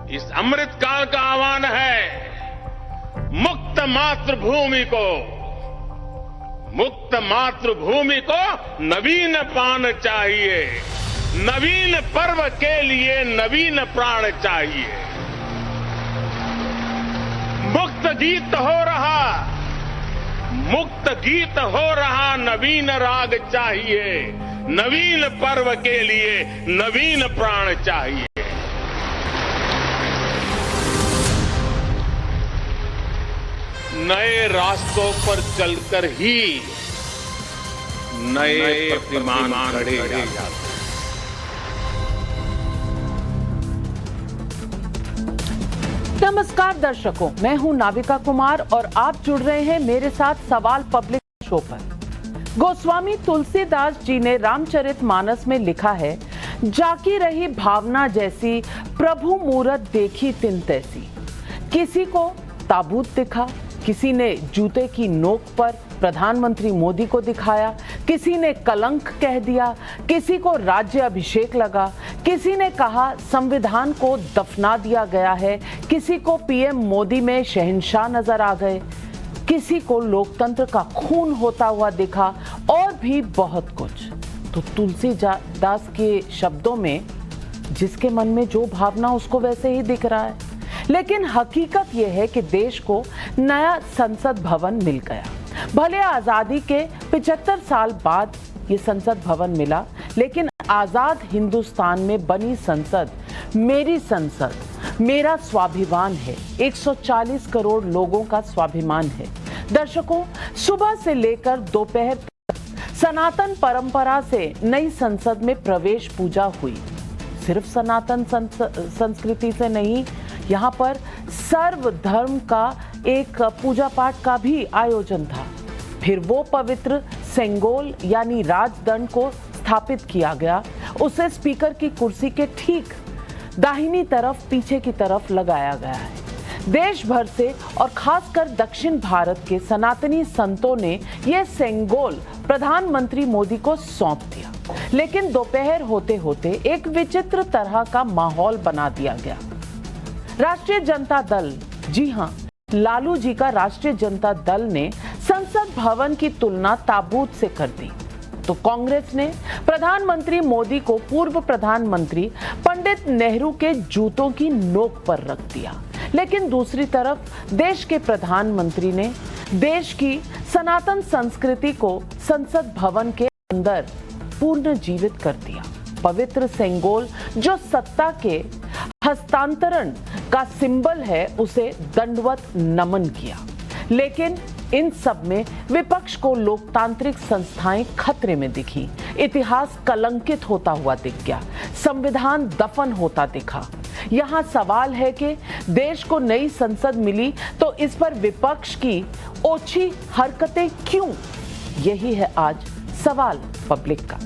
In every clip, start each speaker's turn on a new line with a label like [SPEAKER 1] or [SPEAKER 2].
[SPEAKER 1] इस अमृत काल का आह्वान है, मुक्त मातृभूमि को नवीन पान चाहिए, नवीन पर्व के लिए नवीन प्राण चाहिए। मुक्त गीत हो रहा नवीन राग चाहिए, नवीन पर्व के लिए नवीन प्राण चाहिए। नए रास्तों पर चलकर ही नए प्रतिमान खड़े जाते हैं।
[SPEAKER 2] नमस्कार दर्शकों, मैं हूं नाविका कुमार और आप जुड़ रहे हैं मेरे साथ सवाल पब्लिक शो पर। गोस्वामी तुलसीदास जी ने रामचरितमानस में लिखा है, जाकी रही भावना जैसी प्रभु मूरत देखी तिन तैसी। किसी को ताबूत दिखा, किसी ने जूते की नोक पर प्रधानमंत्री मोदी को दिखाया, किसी ने कलंक कह दिया, किसी को राज्य अभिषेक लगा, किसी ने कहा संविधान को दफना दिया गया है, किसी को पीएम मोदी में शहंशाह नजर आ गए, किसी को लोकतंत्र का खून होता हुआ दिखा और भी बहुत कुछ। तो तुलसीदास के शब्दों में जिसके मन में जो भावना उसको वैसे ही दिख रहा है। लेकिन हकीकत यह है कि देश को नया संसद भवन मिल गया। भले आजादी के 75 साल बाद ये संसद भवन मिला, लेकिन आजाद हिंदुस्तान में बनी संसद मेरी संसद, मेरा स्वाभिमान है, 140 करोड़ लोगों का स्वाभिमान है। दर्शकों, सुबह से लेकर दोपहर तक सनातन परंपरा से नई संसद में प्रवेश पूजा हुई। सिर्फ सनातन संस्कृति से नहीं, यहाँ पर सर्वधर्म का एक पूजा पाठ का भी आयोजन था। फिर वो पवित्र सेंगोल यानी राजदंड को स्थापित किया गया। उसे स्पीकर की कुर्सी के ठीक दाहिनी तरफ पीछे की तरफ लगाया गया है। देश भर से और खासकर दक्षिण भारत के सनातनी संतों ने यह सेंगोल प्रधानमंत्री मोदी को सौंप दिया। लेकिन दोपहर होते होते एक विचित्र तरह का माहौल बना दिया गया। राष्ट्रीय जनता दल, जी हां, लालू जी का राष्ट्रीय जनता दल ने संसद भवन की तुलना ताबूत से कर दी। तो कांग्रेस ने प्रधानमंत्री मोदी को पूर्व प्रधानमंत्री पंडित नेहरू के जूतों की नोक पर रख दिया। लेकिन दूसरी तरफ देश के प्रधानमंत्री ने देश की सनातन संस्कृति को संसद भवन के अंदर पुनर्जीवित कर दिया। पवित्र सेंगोल जो सत्ता के हस्तांतरण का सिंबल है, उसे दंडवत नमन किया। लेकिन इन सब में विपक्ष को लोकतांत्रिक संस्थाएं खतरे में दिखी, इतिहास कलंकित होता हुआ दिख गया, संविधान दफन होता दिखा। यहाँ सवाल है कि देश को नई संसद मिली तो इस पर विपक्ष की ओछी हरकतें क्यों? यही है आज सवाल पब्लिक का।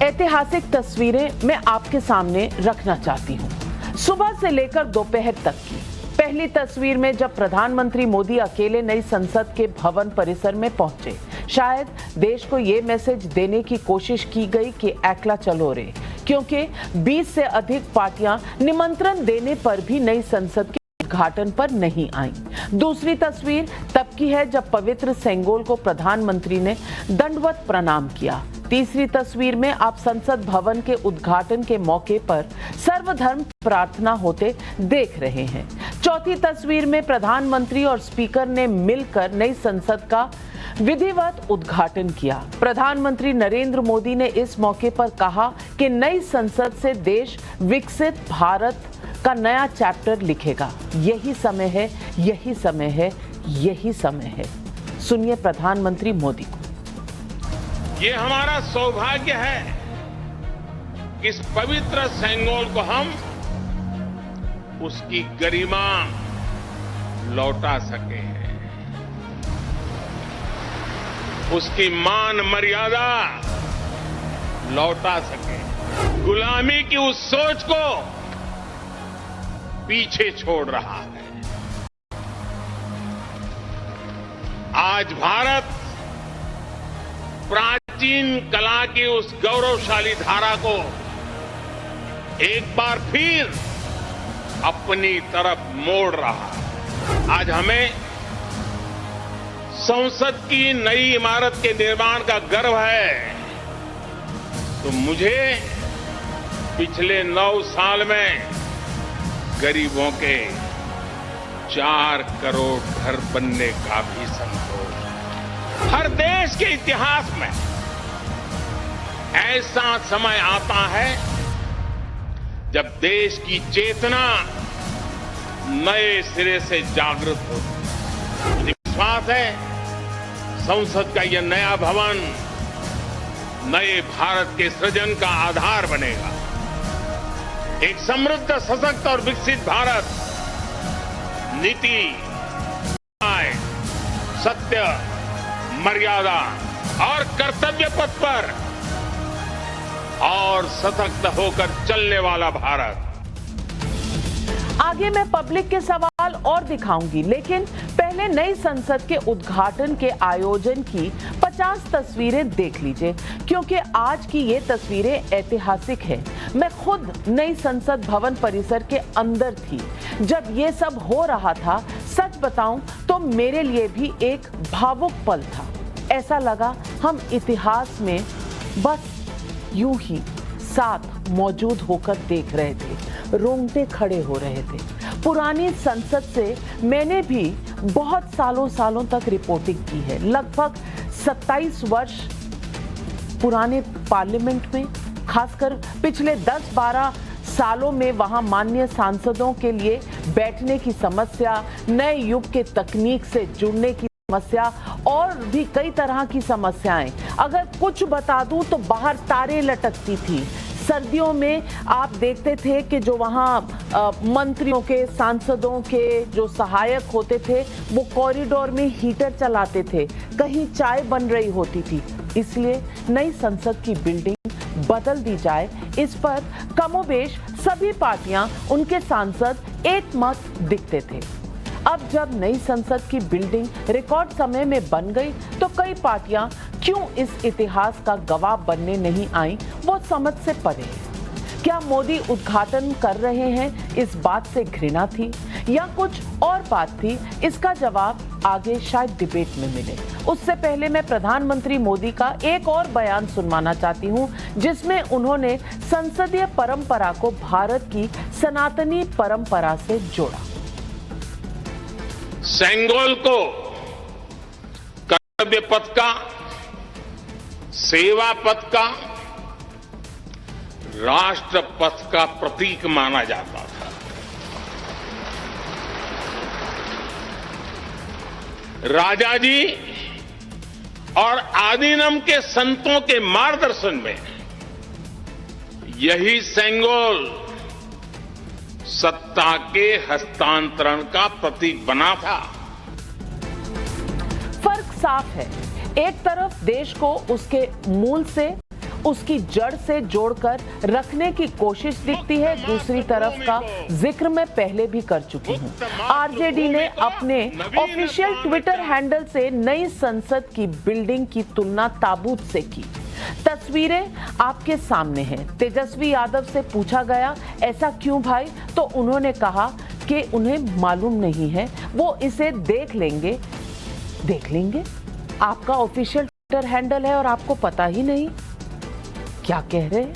[SPEAKER 2] ऐतिहासिक तस्वीरें मैं आपके सामने रखना चाहती हूं, सुबह से लेकर दोपहर तक की। पहली तस्वीर में जब प्रधानमंत्री मोदी अकेले नई संसद के भवन परिसर में पहुंचे, शायद देश को यह मैसेज देने की कोशिश की गई कि एकला चलो रे, क्योंकि 20 से अधिक पार्टियां निमंत्रण देने पर भी नई संसद के उद्घाटन पर नहीं आई। दूसरी तस्वीर तब की है जब पवित्र सेंगोल को प्रधानमंत्री ने दंडवत प्रणाम किया। तीसरी तस्वीर में आप संसद भवन के उद्घाटन के मौके पर सर्वधर्म प्रार्थना होते देख रहे हैं। चौथी तस्वीर में प्रधानमंत्री और स्पीकर ने मिलकर नई संसद का विधिवत उद्घाटन किया। प्रधानमंत्री नरेंद्र मोदी ने इस मौके पर कहा कि नई संसद से देश विकसित भारत का नया चैप्टर लिखेगा। यही समय है, यही समय है, यही समय है। सुनिए प्रधानमंत्री मोदी को।
[SPEAKER 1] ये हमारा सौभाग्य है कि इस पवित्र सेंगोल को हम उसकी गरिमा लौटा सके हैं, उसकी मान मर्यादा लौटा सके, गुलामी की उस सोच को पीछे छोड़ रहा है। आज भारत प्राचीन कला की उस गौरवशाली धारा को एक बार फिर अपनी तरफ मोड़ रहा है। आज हमें संसद की नई इमारत के निर्माण का गर्व है, तो मुझे पिछले 9 साल में गरीबों के 4 करोड़ घर बनने का भी संतोष। हर देश के इतिहास में ऐसा समय आता है जब देश की चेतना नए सिरे से जागृत होती है। मुझे विश्वास है संसद का यह नया भवन नए भारत के सृजन का आधार बनेगा। एक समृद्ध, सशक्त और विकसित भारत नीति, न्याय, सत्य, मर्यादा और कर्तव्य पथ पर और सशक्त होकर चलने वाला भारत।
[SPEAKER 2] आगे मैं पब्लिक के सवाल और दिखाऊंगी, लेकिन पहले नई संसद के उद्घाटन के आयोजन की 50 तस्वीरें देख लीजिए, क्योंकि आज की ये तस्वीरें ऐतिहासिक हैं। मैं खुद नई संसद भवन परिसर के अंदर थी जब ये सब हो रहा था। सच बताऊं तो मेरे लिए भी एक भावुक पल था। ऐसा लगा हम इतिहास में बस यूं ही साथ मौजूद होकर देख रहे थे, रोंगटे खड़े हो रहे थे। पुरानी संसद से मैंने भी बहुत सालों तक रिपोर्टिंग की है। लगभग 27 वर्ष पुराने पार्लियामेंट में, खासकर पिछले 10-12 सालों में वहां माननीय सांसदों के लिए बैठने की समस्या, नए युग के तकनीक से जुड़ने की समस्या और भी कई तरह की समस्याएं। अगर कुछ बता दूं तो बाहर तारें लटकती थी। सर्दियों में आप देखते थे कि जो वहाँ मंत्रियों के, सांसदों के जो सहायक होते थे वो कॉरिडोर में हीटर चलाते थे, कहीं चाय बन रही होती थी। इसलिए नई संसद की बिल्डिंग बदल दी जाए, इस पर कमोबेश सभी पार्टियां, उनके सांसद एक मत दिखते थे। अब जब नई संसद की बिल्डिंग रिकॉर्ड समय में बन गई तो कई पार्टियां क्यों इस इतिहास का गवाह बनने नहीं आई, वो समझ से परे है। क्या मोदी उद्घाटन कर रहे हैं इस बात से घृणा थी या कुछ और बात थी? इसका जवाब आगे शायद डिबेट में मिले। उससे पहले मैं प्रधानमंत्री मोदी का एक और बयान सुनवाना चाहती हूं, जिसमें उन्होंने संसदीय परंपरा को भारत की सनातनी परंपरा से जोड़ा।
[SPEAKER 1] सेंगोल को कर्तव्य पथ का, सेवा पथ का, राष्ट्र पथ का प्रतीक माना जाता था। राजा जी और आदिनम के संतों के मार्गदर्शन में यही सेंगोल सत्ता के हस्तांतरण का प्रतीक बना था।
[SPEAKER 2] फर्क साफ है। एक तरफ देश को उसके मूल से, उसकी जड़ से जोड़कर रखने की कोशिश दिखती है, दूसरी तरफ का जिक्र मैं पहले भी कर चुकी हूं। आरजेडी ने अपने ऑफिशियल ट्विटर हैंडल से नई संसद की बिल्डिंग की तुलना ताबूत से की। तस्वीरें आपके सामने हैं। तेजस्वी यादव से पूछा गया ऐसा क्यों भाई, तो उन्होंने कहा कि उन्हें मालूम नहीं है, वो इसे देख लेंगे। देख लेंगे? आपका ऑफिशियल ट्विटर हैंडल है और आपको पता ही नहीं? क्या कह रहे हैं?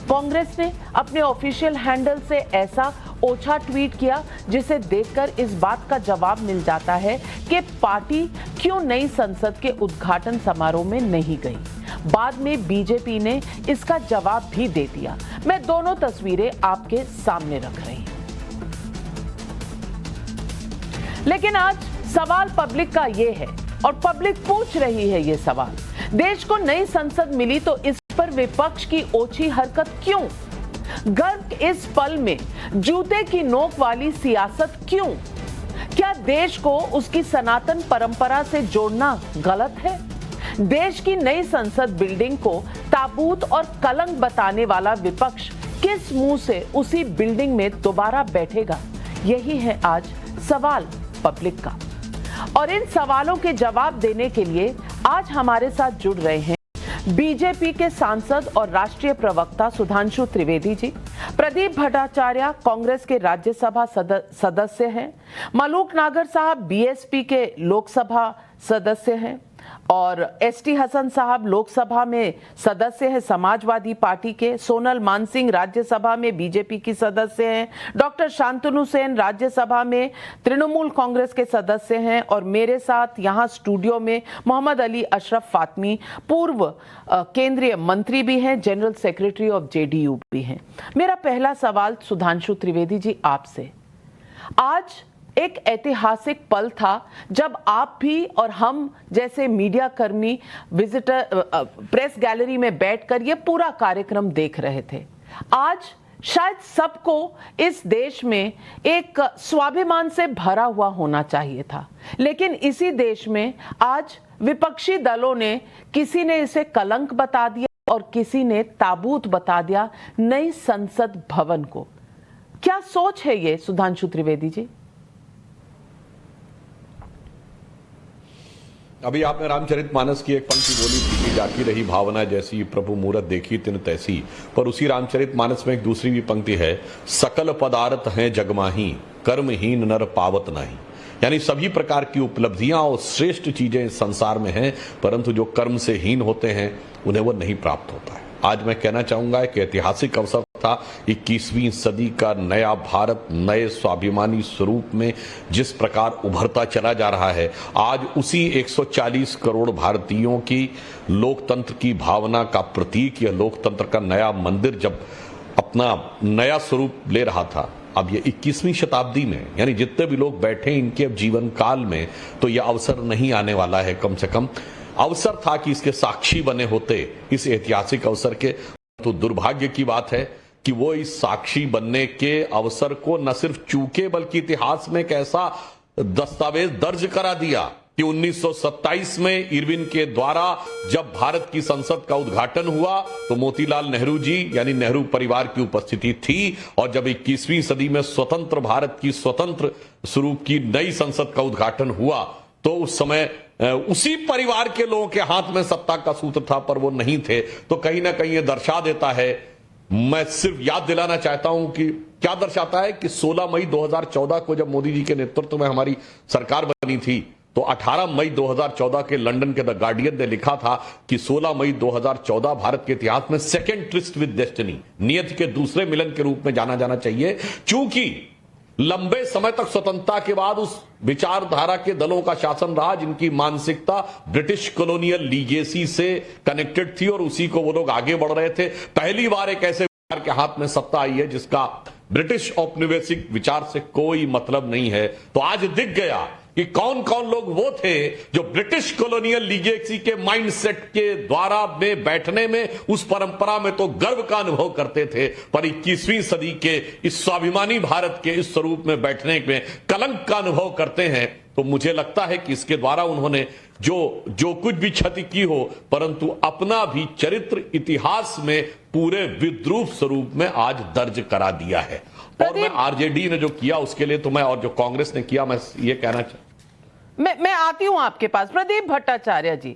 [SPEAKER 2] कांग्रेस ने अपने ऑफिशियल हैंडल से ऐसा ओछा ट्वीट किया जिसे देखकर इस बात का जवाब मिल जाता है कि पार्टी क्यों नई संसद के उद्घाटन समारोह में नहीं गई। बाद में बीजेपी ने इसका जवाब भी दे दिया। मैं दोनों तस्वीरें आपके सामने रख रही हूं। लेकिन आज सवाल पब्लिक का ये है और पब्लिक पूछ रही है ये सवाल, देश को नई संसद मिली तो इस पर विपक्ष की ओछी हरकत क्यों? गर्व इस पल में जूते की नोक वाली सियासत क्यों? क्या देश को उसकी सनातन परंपरा से जोड़ना गलत है? देश की नई संसद बिल्डिंग को ताबूत और कलंक बताने वाला विपक्ष किस मुंह से उसी बिल्डिंग में दोबारा बैठेगा? यही है आज सवाल पब्लिक का। और इन सवालों के जवाब देने के लिए आज हमारे साथ जुड़ रहे हैं बीजेपी के सांसद और राष्ट्रीय प्रवक्ता सुधांशु त्रिवेदी जी, प्रदीप भट्टाचार्य कांग्रेस के राज्यसभा सदस्य हैं, मलूक नागर साहब बीएसपी के लोकसभा सदस्य हैं और एसटी हसन साहब लोकसभा में सदस्य हैं समाजवादी पार्टी के, सोनल मानसिंह राज्यसभा में बीजेपी की सदस्य हैं, डॉक्टर शांतनु सेन राज्यसभा में तृणमूल कांग्रेस के सदस्य हैं और मेरे साथ यहां स्टूडियो में मोहम्मद अली अशरफ फातमी पूर्व केंद्रीय मंत्री भी हैं, जनरल सेक्रेटरी ऑफ जेडीयू भी हैं। मेरा पहला सवाल सुधांशु त्रिवेदी जी आपसे, आज एक ऐतिहासिक पल था जब आप भी और हम जैसे मीडिया कर्मी विजिटर प्रेस गैलरी में बैठकर ये पूरा कार्यक्रम देख रहे थे। आज शायद सबको इस देश में एक स्वाभिमान से भरा हुआ होना चाहिए था, लेकिन इसी देश में आज विपक्षी दलों ने, किसी ने इसे कलंक बता दिया और किसी ने ताबूत बता दिया नई संसद भवन को। क्या सोच है ये सुधांशु त्रिवेदी जी?
[SPEAKER 3] अभी आपने रामचरितमानस की एक पंक्ति बोली थी कि जाकी रही भावना जैसी, प्रभु मूरत देखी तिन तैसी। पर उसी रामचरितमानस में एक दूसरी भी पंक्ति है, सकल पदार्थ हैं जगमाही, कर्महीन नर पावत नहीं। यानी सभी प्रकार की उपलब्धियां और श्रेष्ठ चीजें इस संसार में हैं, परंतु जो कर्म से हीन होते हैं उन्हें वो नहीं प्राप्त होता है। आज मैं कहना चाहूंगा कि ऐतिहासिक अवसर था, 21वीं सदी का नया भारत नए स्वाभिमानी स्वरूप में जिस प्रकार उभरता चला जा रहा है, आज उसी 140 करोड़ भारतीयों की लोकतंत्र की भावना का प्रतीक, यह लोकतंत्र का नया मंदिर जब अपना नया स्वरूप ले रहा था, अब ये 21वीं शताब्दी में, यानी जितने भी लोग बैठे इनके अब जीवन काल में, तो यह अवसर नहीं आने वाला है। कम से कम अवसर था कि इसके साक्षी बने होते इस ऐतिहासिक अवसर के। तो दुर्भाग्य की बात है कि वो इस साक्षी बनने के अवसर को न सिर्फ चूके बल्कि इतिहास में एक ऐसा दस्तावेज दर्ज करा दिया कि 1927 में इरविन के द्वारा जब भारत की संसद का उद्घाटन हुआ तो मोतीलाल नेहरू जी यानी नेहरू परिवार की उपस्थिति थी, और जब 21वीं सदी में स्वतंत्र भारत की स्वतंत्र स्वरूप की नई संसद का उद्घाटन हुआ तो उस समय उसी परिवार के लोगों के हाथ में सत्ता का सूत्र था, पर वो नहीं थे। तो कहीं ना कहीं ये दर्शा देता है, मैं सिर्फ याद दिलाना चाहता हूं कि क्या दर्शाता है कि 16 मई 2014 को जब मोदी जी के नेतृत्व में हमारी सरकार बनी थी, तो 18 मई 2014 के लंदन के द गार्डियन ने लिखा था कि 16 मई 2014 भारत के इतिहास में सेकेंड ट्रिस्ट विद डेस्टिनी, नियति के दूसरे मिलन के रूप में जाना जाना चाहिए, क्योंकि लंबे समय तक स्वतंत्रता के बाद उस विचारधारा के दलों का शासन रहा जिनकी मानसिकता ब्रिटिश कॉलोनियल लीगेसी से कनेक्टेड थी और उसी को वो लोग आगे बढ़ रहे थे। पहली बार एक ऐसे विचार के हाथ में सत्ता आई है जिसका ब्रिटिश औपनिवेशिक विचार से कोई मतलब नहीं है। तो आज दिख गया कि कौन कौन लोग वो थे जो ब्रिटिश कॉलोनियल लीगेसी के माइंडसेट के द्वारा में बैठने में, उस परंपरा में तो गर्व का अनुभव करते थे, पर 21वीं सदी के इस स्वाभिमानी भारत के इस स्वरूप में बैठने में कलंक का अनुभव करते हैं। तो मुझे लगता है कि इसके द्वारा उन्होंने जो कुछ भी क्षति की हो, परंतु अपना भी चरित्र इतिहास में पूरे विद्रूप स्वरूप में आज दर्ज करा दिया है। और मैं आरजेडी ने जो किया उसके लिए तो मैं, और जो कांग्रेस ने किया, मैं ये कहना
[SPEAKER 2] मैं आती हूं आपके पास। प्रदीप भट्टाचार्य जी,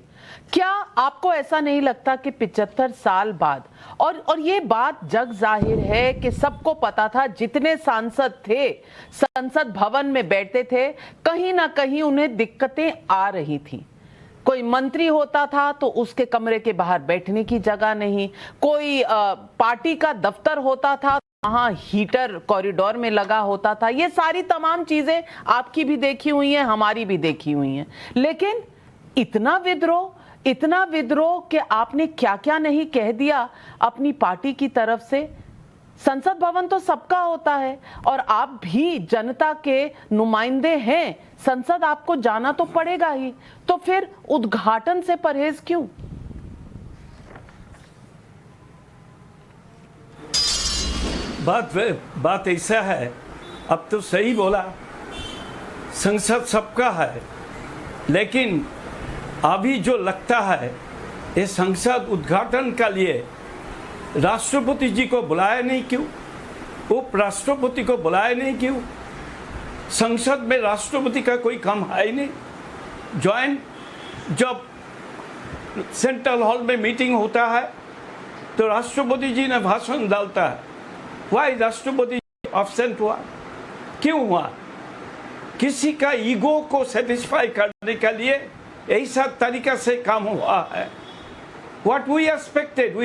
[SPEAKER 2] क्या आपको ऐसा नहीं लगता कि 75 साल बाद, और ये बात जग जाहिर है कि सबको पता था, जितने सांसद थे संसद भवन में बैठते थे, कहीं ना कहीं उन्हें दिक्कतें आ रही थी। कोई मंत्री होता था तो उसके कमरे के बाहर बैठने की जगह नहीं, कोई पार्टी का दफ्तर होता था वहां हीटर कॉरिडोर में लगा होता था। ये सारी तमाम चीजें आपकी भी देखी हुई हैं, हमारी भी देखी हुई हैं। लेकिन इतना विद्रोह कि आपने क्या क्या नहीं कह दिया अपनी पार्टी की तरफ से। संसद भवन तो सबका होता है और आप भी जनता के नुमाइंदे हैं, संसद आपको जाना तो पड़ेगा ही, तो फिर उद्घाटन से परहेज क्यों?
[SPEAKER 4] बात ऐसा है, अब तो सही बोला, संसद सबका है, लेकिन अभी जो लगता है ये संसद उद्घाटन के लिए राष्ट्रपति जी को बुलाया नहीं क्यों? उपराष्ट्रपति को बुलाया नहीं क्यों? संसद में राष्ट्रपति का कोई काम है ही नहीं। जब सेंट्रल हॉल में मीटिंग होता है तो राष्ट्रपति जी ने भाषण डालता है। वाई राष्ट्रपति एब्सेंट हुआ? क्यों हुआ? किसी का ईगो को सेटिस्फाई करने के लिए ऐसा तरीका से काम हुआ है। What we expected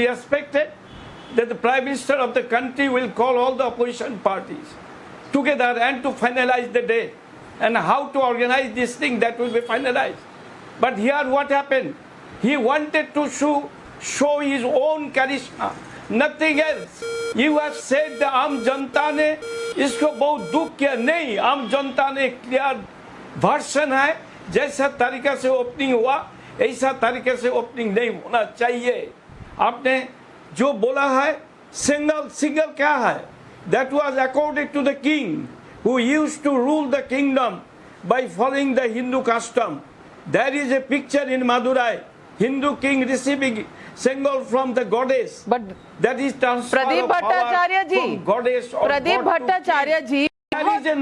[SPEAKER 4] that the Prime Minister of the country will call all the opposition parties together and to finalize the date and how to organize this thing that will be finalized. But here what happened? He wanted to show his own charisma, nothing else. You have said the आम जनता ने इसको बहुत दुख किया। नहीं, आम जनता ने clear वर्षन है, जैसा तरीका से ओपनिंग हुआ ऐसा तरीके से ओपनिंग नहीं होना चाहिए। आपने जो बोला है सिंगल क्या है? That was according to the king who used to rule the kingdom by following the Hindu custom. There is a picture in Madurai, Hindu king receiving single from the goddess,
[SPEAKER 2] but
[SPEAKER 4] that is transfer
[SPEAKER 2] Pradeep
[SPEAKER 4] of power
[SPEAKER 2] Bhattacharya ji,
[SPEAKER 4] from goddess or
[SPEAKER 2] Pradeep
[SPEAKER 4] God to
[SPEAKER 2] Bhattacharya ji बहुत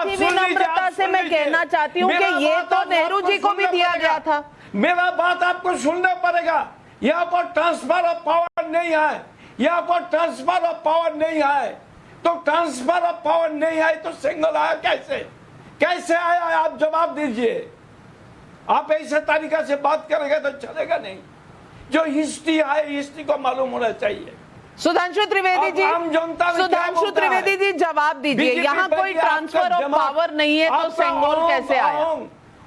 [SPEAKER 2] ही विनम्रता से मैं कहना चाहती हूँ कि ये तो नेहरू जी को भी दिया गया था।
[SPEAKER 4] मेरा बात आपको सुनना पड़ेगा। यहाँ पर ट्रांसफर ऑफ पावर नहीं है, यहाँ पर ट्रांसफर ऑफ पावर नहीं है। तो ट्रांसफर ऑफ पावर नहीं है तो सिंगल आया कैसे आया? आप जवाब दीजिए। आप ऐसे तरीका से बात करेंगे तो चलेगा नहीं। जो हिस्ट्री है हिस्ट्री को मालूम होना चाहिए।
[SPEAKER 2] सुधांशु त्रिवेदी जी जवाब दीजिए। यहाँ कोई ट्रांसफर ऑफ पावर नहीं है तो सेंगोल कैसे आया?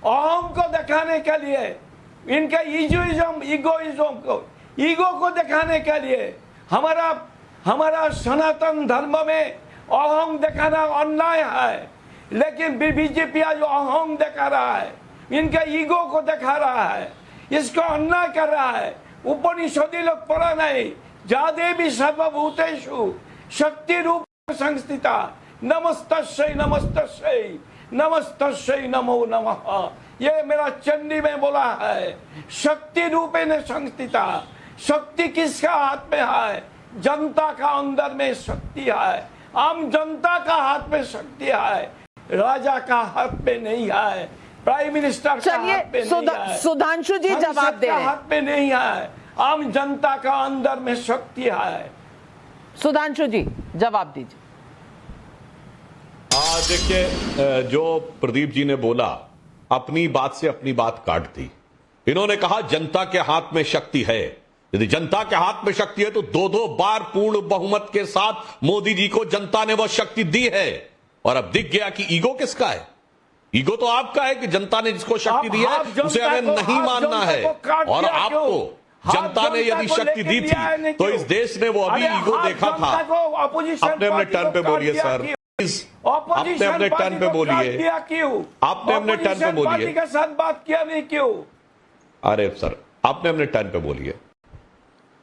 [SPEAKER 4] अहम को दिखाने के लिए, इनका ईगो को दिखाने के लिए हमारा सनातन धर्म में अहम दिखाना अन्याय है। लेकिन बीजेपी जो अहम दिखा रहा है, इनका ईगो को दिखा रहा है, इसको अन्याय कर रहा है। उपनिषदि लोग पढ़ा नहीं, जा देवी सर्वभूतेषु शक्ति रूप संस्थिता नमस्तस्यै नमस्तस्यै नमस्तस्यै नमो नमः। ये मेरा चंडी में बोला है। शक्ति रूपेण संस्थिता। शक्ति किसका हाथ में है? जनता का अंदर में शक्ति है। आम जनता का हाथ में शक्ति है, राजा का हाथ में नहीं है, प्राइम मिनिस्टर का हाथ में नहीं है,
[SPEAKER 2] सुधांशु जी जवाब दे रहे हैं।
[SPEAKER 4] हाथ में नहीं है, आम जनता का अंदर में शक्ति है।
[SPEAKER 2] सुधांशु जी जवाब दीजिए।
[SPEAKER 3] देखिए, जो प्रदीप जी ने बोला अपनी बात से अपनी बात काट दी। इन्होंने कहा जनता के हाथ में शक्ति है। यदि जनता के हाथ में शक्ति है तो दो बार पूर्ण बहुमत के साथ मोदी जी को जनता ने वह शक्ति दी है। और अब दिख गया कि ईगो किसका है। ईगो तो आपका है कि जनता ने जिसको शक्ति दी है उसे हमें नहीं मानना है। और आपको जनता ने यदि शक्ति दी थी तो इस देश ने वो अभी ईगो देखा था। अपने टर्न पे बोलिए सर, आपने अपने टर्न पे बोलिए, आपने अपने टर्न पे बोलिए।
[SPEAKER 4] के साथ बात किया नहीं क्यों?
[SPEAKER 3] अरे सर, आपने अपने टर्न पे बोलिए,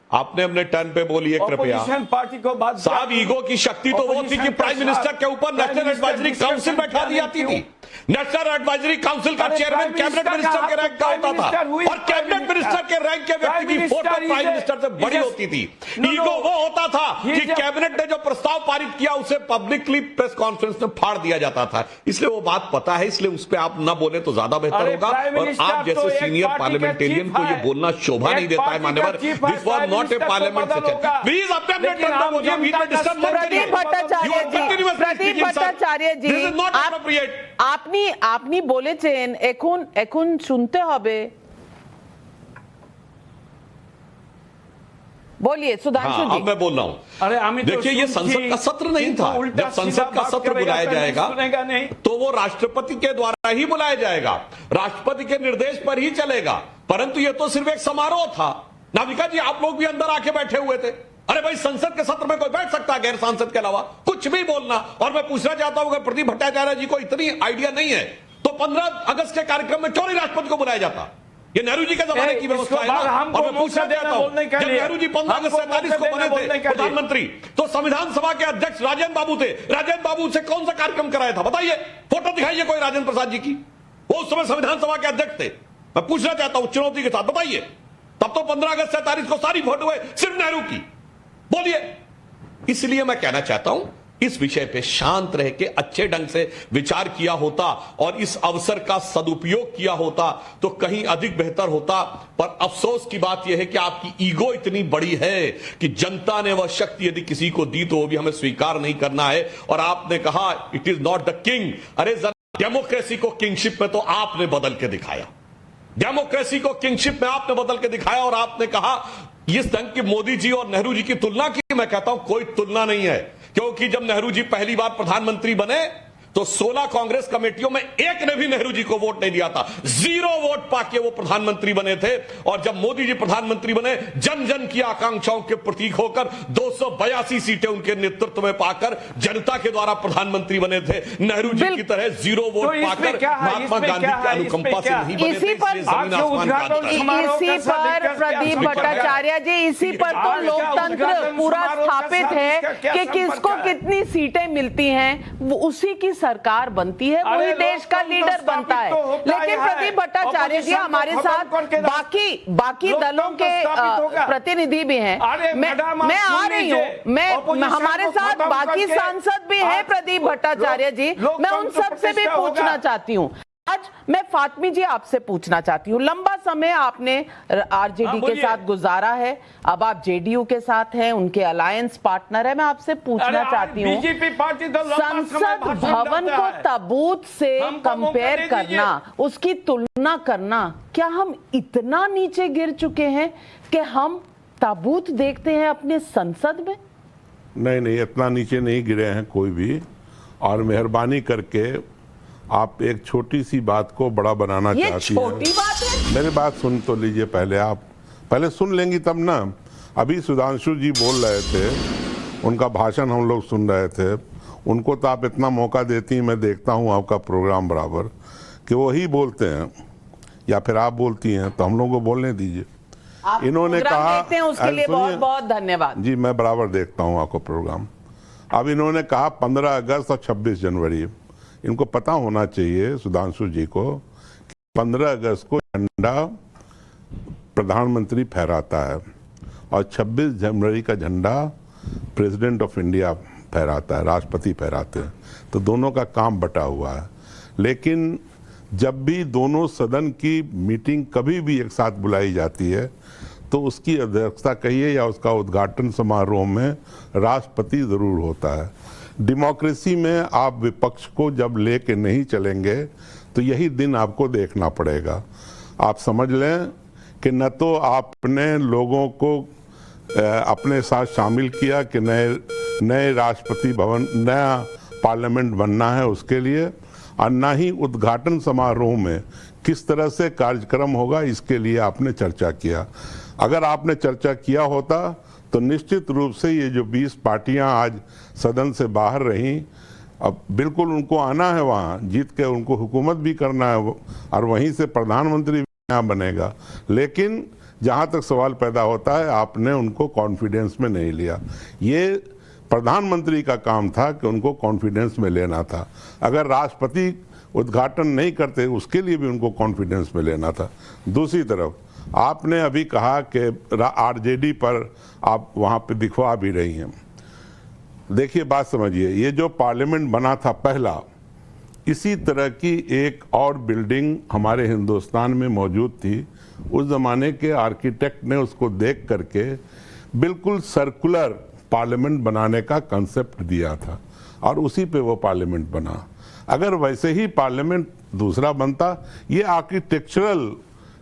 [SPEAKER 3] आपने अपने टर्न पे बोलिए कृपया।
[SPEAKER 4] पार्टी को बात
[SPEAKER 3] साहब, ईगो की शक्ति तो वो थी कि प्राइम मिनिस्टर के ऊपर नेशनल एडवाइजरी काउंसिल बैठा दी जाती थी। नेशनल एडवाइजरी काउंसिल का चेयरमैन कैबिनेट मिनिस्टर के रैंक का होता था और कैबिनेट मिनिस्टर के रैंक के व्यक्ति की फोटो प्राइम मिनिस्टर से बड़ी होती थी। ईगो वो होता था कि कैबिनेट ने जो प्रस्ताव पारित किया उसे पब्लिकली प्रेस कॉन्फ्रेंस में फाड़ दिया जाता था। इसलिए वो बात पता है, इसलिए उस पर आप ना बोले तो ज्यादा बेहतर होगा। और आप जैसे सीनियर पार्लियामेंटेरियन को ये बोलना शोभा नहीं देता है। मान्यवर, this was not a parliament session. Please अपने टर्न पे बोलिए, बीच में डिस्टर्ब मत करिए।
[SPEAKER 2] प्रदीप भट्टाचार्य जी, আপনি বলেছেন এখন শুনতে হবে। बोलिए सुधांशु जी।
[SPEAKER 3] अब मैं बोल रहा हूं।
[SPEAKER 4] अरे
[SPEAKER 3] देखिए, ये संसद का सत्र नहीं था। जब संसद का सत्र बुलाया जाएगा तो वो राष्ट्रपति के द्वारा ही बुलाया जाएगा, राष्ट्रपति के निर्देश पर ही चलेगा। परंतु ये तो सिर्फ एक समारोह था। नाविका जी, आप लोग भी अंदर आके बैठे हुए थे। अरे भाई, संसद के सत्र में कोई बैठ सकता है गैर सांसद के अलावा? कुछ भी बोलना। और मैं पूछना चाहता हूं कि प्रदीप भट्टाचार्य जी को इतनी आइडिया नहीं है तो 15 अगस्त के कार्यक्रम में क्यों नहीं राष्ट्रपति को बुलाया जाता? ये नेहरू जी के जमाने की व्यवस्था है ना। और मैं पूछना चाहता हूं, जब नेहरू जी 15 अगस्त 47 को बने थे प्रधानमंत्री, तो संविधान सभा के अध्यक्ष राजेंद्र बाबू थे। राजेंद्र बाबू से कौन सा कार्यक्रम कराया था? बताइए, फोटो दिखाइए कोई राजेंद्र प्रसाद जी की। वो उस समय संविधान सभा के अध्यक्ष थे। मैं पूछना चाहता हूं चुनौती के साथ, बताइए। तब तो 15 अगस्त 47 को सारी वोट हुए सिर्फ नेहरू की, बोलिए। इसलिए मैं कहना चाहता हूं इस विषय पे शांत रह के अच्छे ढंग से विचार किया होता और इस अवसर का सदुपयोग किया होता तो कहीं अधिक बेहतर होता। पर अफसोस की बात यह है कि आपकी ईगो इतनी बड़ी है कि जनता ने वह शक्ति यदि किसी को दी तो वो भी हमें स्वीकार नहीं करना है। और आपने कहा it is not the king. अरे डेमोक्रेसी को किंगशिप में तो आपने बदल के दिखाया, डेमोक्रेसी को किंगशिप में आपने बदल के दिखाया। और आपने कहा इस ढंग की मोदी जी और नेहरू जी की तुलना की, मैं कहता हूं कोई तुलना नहीं है। क्योंकि जब नेहरू जी पहली बार प्रधानमंत्री बने तो 16 कांग्रेस कमेटियों में एक ने भी नेहरू जी को वोट नहीं दिया था, 0 वोट पाके वो प्रधानमंत्री बने थे। और जब मोदी जी प्रधानमंत्री बने, जन जन की आकांक्षाओं के प्रतीक होकर 282 सीटें उनके नेतृत्व में पाकर जनता के द्वारा प्रधानमंत्री बने थे। नेहरू जी की तरह 0 वोट पाकर महात्मा गांधी की अनुकंपा से नहीं बने थे।
[SPEAKER 2] इसी पर प्रदीप भट्टाचार्य जी, इसी पर तो लोकतंत्र पूरा स्थापित है कि किसको कितनी सीटें मिलती हैं, वो उसी की सरकार बनती है, वही देश का लीडर बनता है। लेकिन प्रदीप भट्टाचार्य जी हमारे साथ बाकी दलों के प्रतिनिधि भी हैं। मैं आ रही हूँ, मैं हमारे साथ बाकी सांसद भी हैं प्रदीप भट्टाचार्य जी, मैं उन सब से भी पूछना चाहती हूँ। आज मैं फातमी जी आपसे पूछना चाहती हूँ, लंबा समय आपने आरजेडी के साथ गुजारा है, अब आप जेडीयू के साथ हैं, उनके अलायंस पार्टनर है। मैं आपसे पूछना चाहती हूँ, संसद भवन को ताबूत से कंपेयर करना, उसकी तुलना करना, क्या हम इतना नीचे गिर चुके हैं कि हम ताबूत देखते हैं अपने संसद में?
[SPEAKER 5] नहीं, इतना नीचे नहीं गिरे हैं कोई भी। और मेहरबानी करके आप एक छोटी सी बात को बड़ा बनाना चाहती हैं।
[SPEAKER 2] छोटी बात है?
[SPEAKER 5] मेरी बात सुन तो लीजिए पहले, आप पहले सुन लेंगी तब ना। अभी सुधांशु जी बोल रहे थे, उनका भाषण हम लोग सुन रहे थे। उनको तो आप इतना मौका देती हैं, मैं देखता हूँ आपका प्रोग्राम बराबर, कि वही बोलते हैं या फिर आप बोलती हैं, तो हम लोग को बोलने दीजिए। इन्होंने कहा,
[SPEAKER 2] उसके लिए बहुत बहुत धन्यवाद
[SPEAKER 5] जी, मैं बराबर देखता हूँ आपका प्रोग्राम। अब इन्होंने कहा 15 अगस्त और 26 जनवरी, इनको पता होना चाहिए सुधांशु जी को कि 15 अगस्त को झंडा प्रधानमंत्री फहराता है और 26 जनवरी का झंडा प्रेसिडेंट ऑफ इंडिया फहराता है, राष्ट्रपति फहराते हैं। तो दोनों का काम बटा हुआ है। लेकिन जब भी दोनों सदन की मीटिंग कभी भी एक साथ बुलाई जाती है तो उसकी अध्यक्षता कहिए या उसका उद्घाटन समारोह में राष्ट्रपति जरूर होता है। डेमोक्रेसी में आप विपक्ष को जब लेके नहीं चलेंगे तो यही दिन आपको देखना पड़ेगा। आप समझ लें कि न तो आपने लोगों को अपने साथ शामिल किया कि नए राष्ट्रपति भवन, नया पार्लियामेंट बनना है उसके लिए, और न ही उद्घाटन समारोह में किस तरह से कार्यक्रम होगा इसके लिए आपने चर्चा किया। अगर आपने चर्चा किया होता तो निश्चित रूप से ये जो 20 पार्टियां आज सदन से बाहर रहीं, अब बिल्कुल उनको आना है वहाँ, जीत के उनको हुकूमत भी करना है और वहीं से प्रधानमंत्री भी यहाँ बनेगा। लेकिन जहाँ तक सवाल पैदा होता है, आपने उनको कॉन्फिडेंस में नहीं लिया। ये प्रधानमंत्री का काम था कि उनको कॉन्फिडेंस में लेना था। अगर राष्ट्रपति उद्घाटन नहीं करते उसके लिए भी उनको कॉन्फिडेंस में लेना था। दूसरी तरफ आपने अभी कहा कि आरजेडी पर आप वहाँ पे दिखवा भी रही हैं। देखिए बात समझिए, ये जो पार्लियामेंट बना था पहला, इसी तरह की एक और बिल्डिंग हमारे हिंदुस्तान में मौजूद थी। उस ज़माने के आर्किटेक्ट ने उसको देख करके बिल्कुल सर्कुलर पार्लियामेंट बनाने का कंसेप्ट दिया था और उसी पे वो पार्लियामेंट बना। अगर वैसे ही पार्लियामेंट दूसरा बनता, ये आर्किटेक्चरल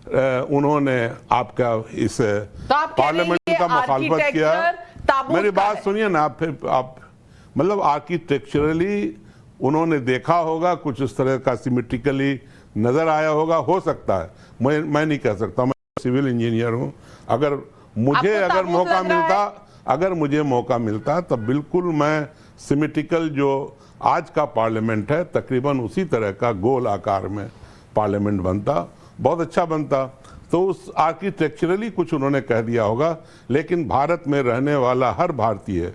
[SPEAKER 5] उन्होंने आपका इस पार्लियामेंट का मुखालफत किया। मेरी बात सुनिए ना आप मतलब आर्किटेक्चरली उन्होंने देखा होगा, कुछ इस तरह का सिमेट्रिकली नजर आया होगा, हो सकता है। मैं नहीं कह सकता, मैं सिविल इंजीनियर हूं। अगर मुझे मौका मिलता तब बिल्कुल मैं सिमेट्रिकल जो आज का पार्लियामेंट है तकरीबन उसी तरह का गोल आकार में पार्लियामेंट बनता, बहुत अच्छा बनता। तो उस आर्किटेक्चरली कुछ उन्होंने कह दिया होगा। लेकिन भारत में रहने वाला हर भारतीय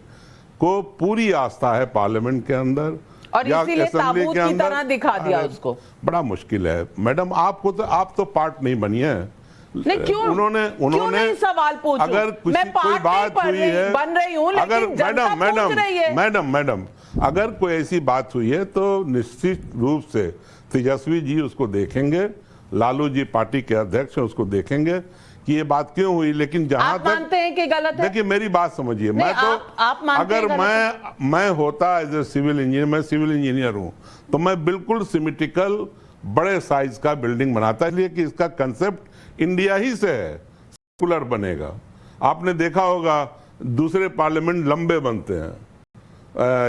[SPEAKER 5] को पूरी आस्था है पार्लियामेंट के अंदर,
[SPEAKER 2] और
[SPEAKER 5] या
[SPEAKER 2] इसीलिए
[SPEAKER 5] असेंबली
[SPEAKER 2] ताबूत
[SPEAKER 5] के
[SPEAKER 2] की
[SPEAKER 5] अंदर,
[SPEAKER 2] तरह दिखा दिया
[SPEAKER 5] अरे,
[SPEAKER 2] उसको।
[SPEAKER 5] बड़ा मुश्किल है मैडम। आप तो पार्ट नहीं बनी है।
[SPEAKER 2] नहीं, क्यों क्यों नहीं सवाल पूछूं?
[SPEAKER 5] अगर
[SPEAKER 2] मैं
[SPEAKER 5] कोई बात हुई है,
[SPEAKER 2] बन रही हूं,
[SPEAKER 5] अगर
[SPEAKER 2] लेकिन जनता पूछ रही है।
[SPEAKER 5] मैडम अगर कोई ऐसी बात हुई है तो निश्चित रूप से तेजस्वी जी उसको देखेंगे, लालू जी पार्टी के अध्यक्ष हैं उसको देखेंगे कि ये बात क्यों हुई। लेकिन जहां
[SPEAKER 2] आप
[SPEAKER 5] तक
[SPEAKER 2] मानते हैं कि गलत है?
[SPEAKER 5] देखिए मेरी बात समझिए, मैं तो
[SPEAKER 2] आप मानते हैं
[SPEAKER 5] अगर
[SPEAKER 2] गलत
[SPEAKER 5] मैं होता एज ए सिविल इंजीनियर, मैं सिविल इंजीनियर हूं, तो मैं बिल्कुल सिमेट्रिकल बड़े साइज का बिल्डिंग बनाता, इसलिए कि इसका कंसेप्ट इंडिया ही से है, सर्कुलर बनेगा। आपने देखा होगा दूसरे पार्लियामेंट लंबे बनते हैं,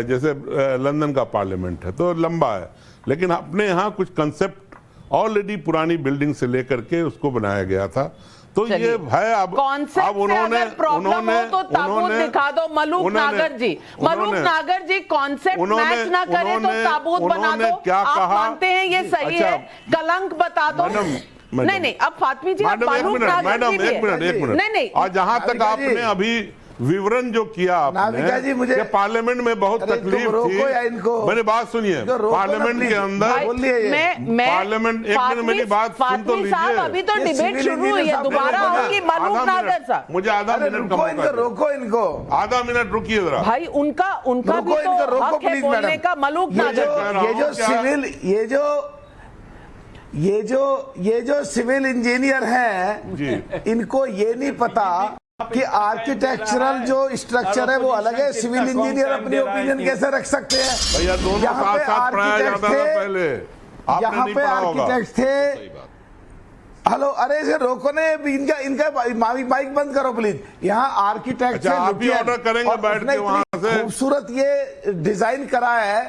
[SPEAKER 5] जैसे लंदन का पार्लियामेंट है तो लंबा है, लेकिन अपने यहाँ कुछ कंसेप्ट ऑलरेडी पुरानी बिल्डिंग से लेकर के उसको बनाया गया था। तो ये है अब
[SPEAKER 2] उन्होंने तो ताबूत दिखा दो। मलूक नागर जी कॉन्सेप्ट मैच ना करे तो ताबूत बना दो।
[SPEAKER 5] क्या
[SPEAKER 2] आप
[SPEAKER 5] कहा?
[SPEAKER 2] मानते हैं ये सही है? कलंक बता दो। नहीं, अब फातमी जी,
[SPEAKER 5] मैडम एक मिनट
[SPEAKER 2] नहीं,
[SPEAKER 5] और जहां तक आपने अभी विवरण जो किया आपने
[SPEAKER 6] जी, मुझे
[SPEAKER 5] पार्लियामेंट में बहुत तकलीफ थी, मेरी बात सुनिए, पार्लियामेंट के अंदर पार्लियामेंट, एक मिनट मेरी बात सुन तो लीजिए।
[SPEAKER 2] अभी तो डिबेट शुरू हुई है, दोबारा होगी। मलूक नागर साहब,
[SPEAKER 5] मुझे आधा मिनट का
[SPEAKER 6] रोको इनको,
[SPEAKER 5] आधा मिनट रुकिए जरा
[SPEAKER 2] भाई। उनका भी तो हक है बोलने का। मलूक नागर,
[SPEAKER 6] ये जो सिविल इंजीनियर हैं, इनको ये नहीं पता कि आर्किटेक्चरल जो स्ट्रक्चर है वो अलग है। सिविल इंजीनियर अपनी ओपिनियन कैसे रख सकते हैं?
[SPEAKER 5] भैया दोनों साथ साथ पढ़ाया जाता था पहले,
[SPEAKER 6] यहाँ पे आर्किटेक्ट थे। हेलो, अरे इसे रोको ने, इनका माइक बंद करो प्लीज। यहाँ आर्किटेक्ट
[SPEAKER 5] आप ही ऑर्डर करेंगे बैठ के वहां से।
[SPEAKER 6] खूबसूरत ये डिजाइन करा है,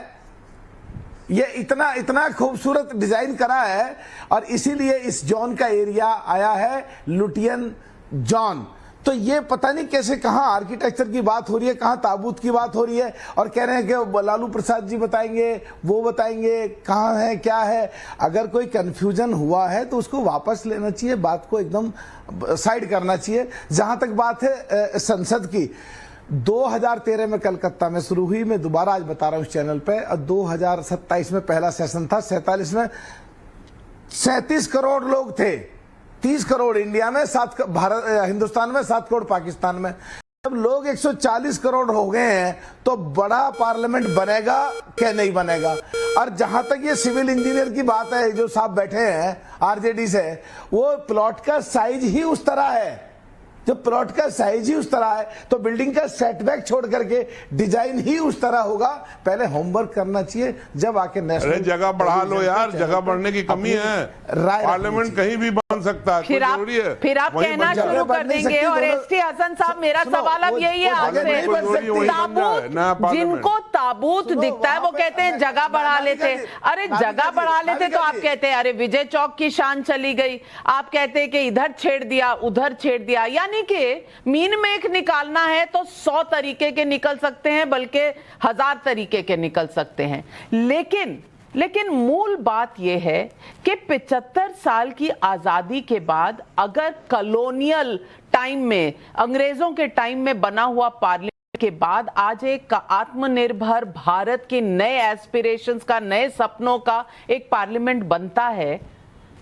[SPEAKER 6] ये इतना खूबसूरत डिजाइन करा है, और इसीलिए इस जोन का एरिया आया है लुटियन जोन। तो ये पता नहीं कैसे, कहां आर्किटेक्चर की बात हो रही है, कहां ताबूत की बात हो रही है, और कह रहे हैं कि लालू प्रसाद जी बताएंगे, वो बताएंगे कहां है क्या है। अगर कोई कंफ्यूजन हुआ है तो उसको वापस लेना चाहिए, बात को एकदम साइड करना चाहिए। जहां तक बात है संसद की, 2013 में कलकत्ता में शुरू हुई, मैं दोबारा आज बता रहा हूं इस चैनल पे, और 2027 में पहला सेशन था। 47 में 37 करोड़ लोग थे, 30 करोड़ इंडिया में, हिंदुस्तान में, 7 करोड़ पाकिस्तान में। जब लोग 140 करोड़ हो गए हैं तो बड़ा पार्लियामेंट बनेगा क्या नहीं बनेगा? और जहां तक ये सिविल इंजीनियर की बात है, जो साहब बैठे हैं आरजेडी से, वो प्लॉट का साइज ही उस तरह है, जब प्लॉट का साइज ही उस तरह है तो बिल्डिंग का सेटबैक छोड़ करके डिजाइन ही उस तरह होगा। पहले होमवर्क करना चाहिए, जब आके नेशनल
[SPEAKER 5] जगह बढ़ा लो यार, जगह बढ़ने की कमी है, पार्लियामेंट कहीं भी बन सकता है,
[SPEAKER 2] फिर आप कहना शुरू कर देंगे। और एसटी हसन साहब, मेरा सवाल अब यही है आपसे, ताबूत, जिनको ताबूत दिखता है वो कहते हैं जगह बढ़ा लेते। अरे जगह बढ़ा लेते तो आप कहते हैं अरे विजय चौक की शान चली गई, आप कहते हैं कि इधर छेड़ दिया उधर छेड़ दिया। यानी कि मीन में एक निकालना है तो 100 तरीके के निकल सकते हैं, बल्कि 1000 तरीके के निकल सकते हैं। लेकिन मूल बात यह है कि 75 साल की आजादी के बाद अगर कॉलोनियल टाइम में, अंग्रेजों के टाइम में बना हुआ पार्लियामेंट के बाद आज एक आत्मनिर्भर भारत के नए एस्पिरेशंस का, नए सपनों का एक पार्लियामेंट बनता है,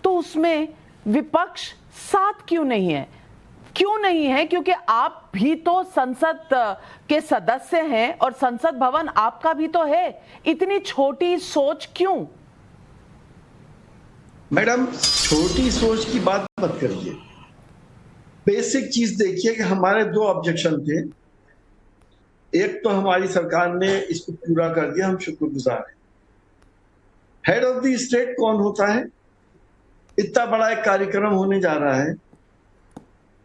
[SPEAKER 2] तो उसमें विपक्ष साथ क्यों नहीं है? क्यों नहीं है? क्योंकि आप भी तो संसद के सदस्य हैं और संसद भवन आपका भी तो है। इतनी छोटी सोच क्यों?
[SPEAKER 7] मैडम, छोटी सोच की बात मत करिए। बेसिक चीज देखिए कि हमारे 2 ऑब्जेक्शन थे। एक तो हमारी सरकार ने इसको पूरा कर दिया, हम शुक्रगुजार हैं। हेड ऑफ द स्टेट कौन होता है? इतना बड़ा एक कार्यक्रम होने जा रहा है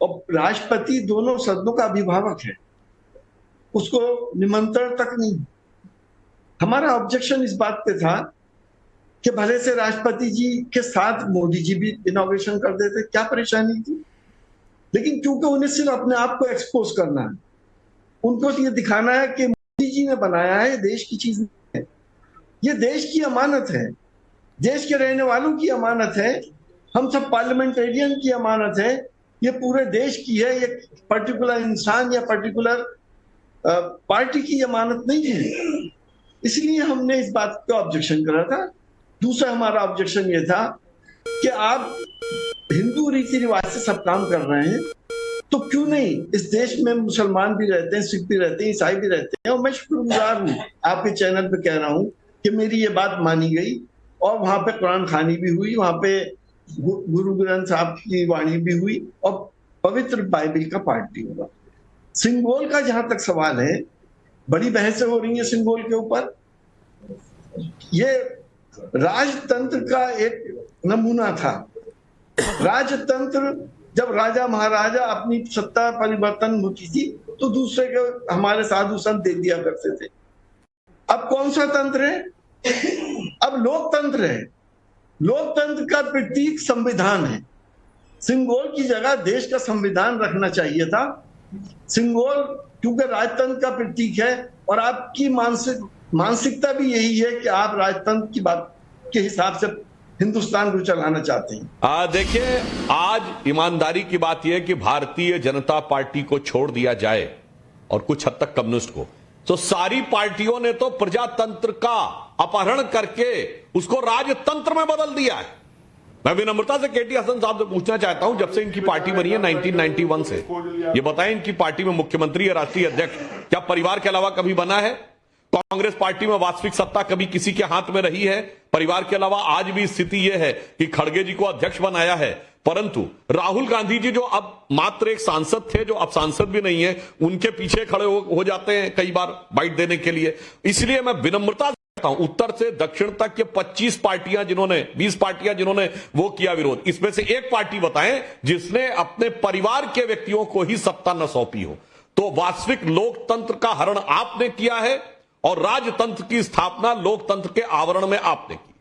[SPEAKER 7] और राष्ट्रपति दोनों सदनों का अभिभावक है, उसको निमंत्रण तक नहीं। हमारा ऑब्जेक्शन इस बात पे था कि भले से राष्ट्रपति जी के साथ मोदी जी भी इनॉग्रेशन कर देते, क्या परेशानी थी? लेकिन क्योंकि उन्हें सिर्फ अपने आप को एक्सपोज करना है, उनको ये दिखाना है कि मोदी जी ने बनाया है, देश की चीज है, ये देश की अमानत है, देश के रहने वालों की अमानत है, हम सब पार्लियामेंटेरियन की अमानत है, ये पूरे देश की है, ये पर्टिकुलर इंसान या पर्टिकुलर पार्टी की अमानत नहीं है। इसलिए हमने इस बात का ऑब्जेक्शन करा था। दूसरा हमारा ऑब्जेक्शन ये था कि आप हिंदू रीति रिवाज से सब काम कर रहे हैं, तो क्यों नहीं इस देश में मुसलमान भी रहते हैं, सिख भी रहते हैं, ईसाई भी रहते हैं। और मैं शुक्रगुजार हूँ, आपके चैनल पे कह रहा हूँ कि मेरी ये बात मानी गई और वहां पे कुरान खानी भी हुई, वहां पे गुरु ग्रंथ साहब की वाणी भी हुई और पवित्र बाइबल का पाठ भी हुआ। सिंगोल का जहां तक सवाल है, बड़ी बहसें हो रही है सिंगोल के ऊपर। ये राजतंत्र का एक नमूना था। राजतंत्र, जब राजा महाराजा अपनी सत्ता परिवर्तन होती थी तो दूसरे के हमारे साधु संत दे दिया करते थे। अब कौन सा तंत्र है? अब लोकतंत्र है। लोकतंत्र का प्रतीक संविधान है। सिंगोल की जगह देश का संविधान रखना चाहिए था। सिंगोल क्योंकि राजतंत्र का प्रतीक है और आपकी मानसिकता भी यही है कि आप राजतंत्र की बात के हिसाब से हिंदुस्तान को चलाना चाहते हैं।
[SPEAKER 3] देखिए, आज ईमानदारी की बात यह है कि भारतीय जनता पार्टी को छोड़ दिया जाए और कुछ हद तक कम्युनिस्ट को, तो सारी पार्टियों ने तो प्रजातंत्र का अपहरण करके उसको राजतंत्र में बदल दिया है। मैं विनम्रता से केटी हसन साहब से पूछना चाहता हूं, जब से इनकी पार्टी बनी है 1991 से, ये बताएं इनकी पार्टी में मुख्यमंत्री या राष्ट्रीय अध्यक्ष क्या परिवार के अलावा कभी बना है? कांग्रेस पार्टी में वास्तविक सत्ता कभी किसी के हाथ में रही है परिवार के अलावा? आज भी स्थिति यह है कि खड़गे जी को अध्यक्ष बनाया है, परंतु राहुल गांधी जी जो अब मात्र एक सांसद थे, जो अब सांसद भी नहीं है, उनके पीछे खड़े हो जाते हैं कई बार बाइट देने के लिए। इसलिए मैं विनम्रता से कहता हूं, उत्तर से दक्षिण तक के 25 पार्टियां जिन्होंने 20 पार्टियां जिन्होंने वो किया विरोध, इसमें से एक पार्टी बताएं जिसने अपने परिवार के व्यक्तियों को ही सत्ता न सौंपी हो। तो वास्तविक लोकतंत्र का हरण आपने किया है और राजतंत्र की स्थापना लोकतंत्र के आवरण में आपने की।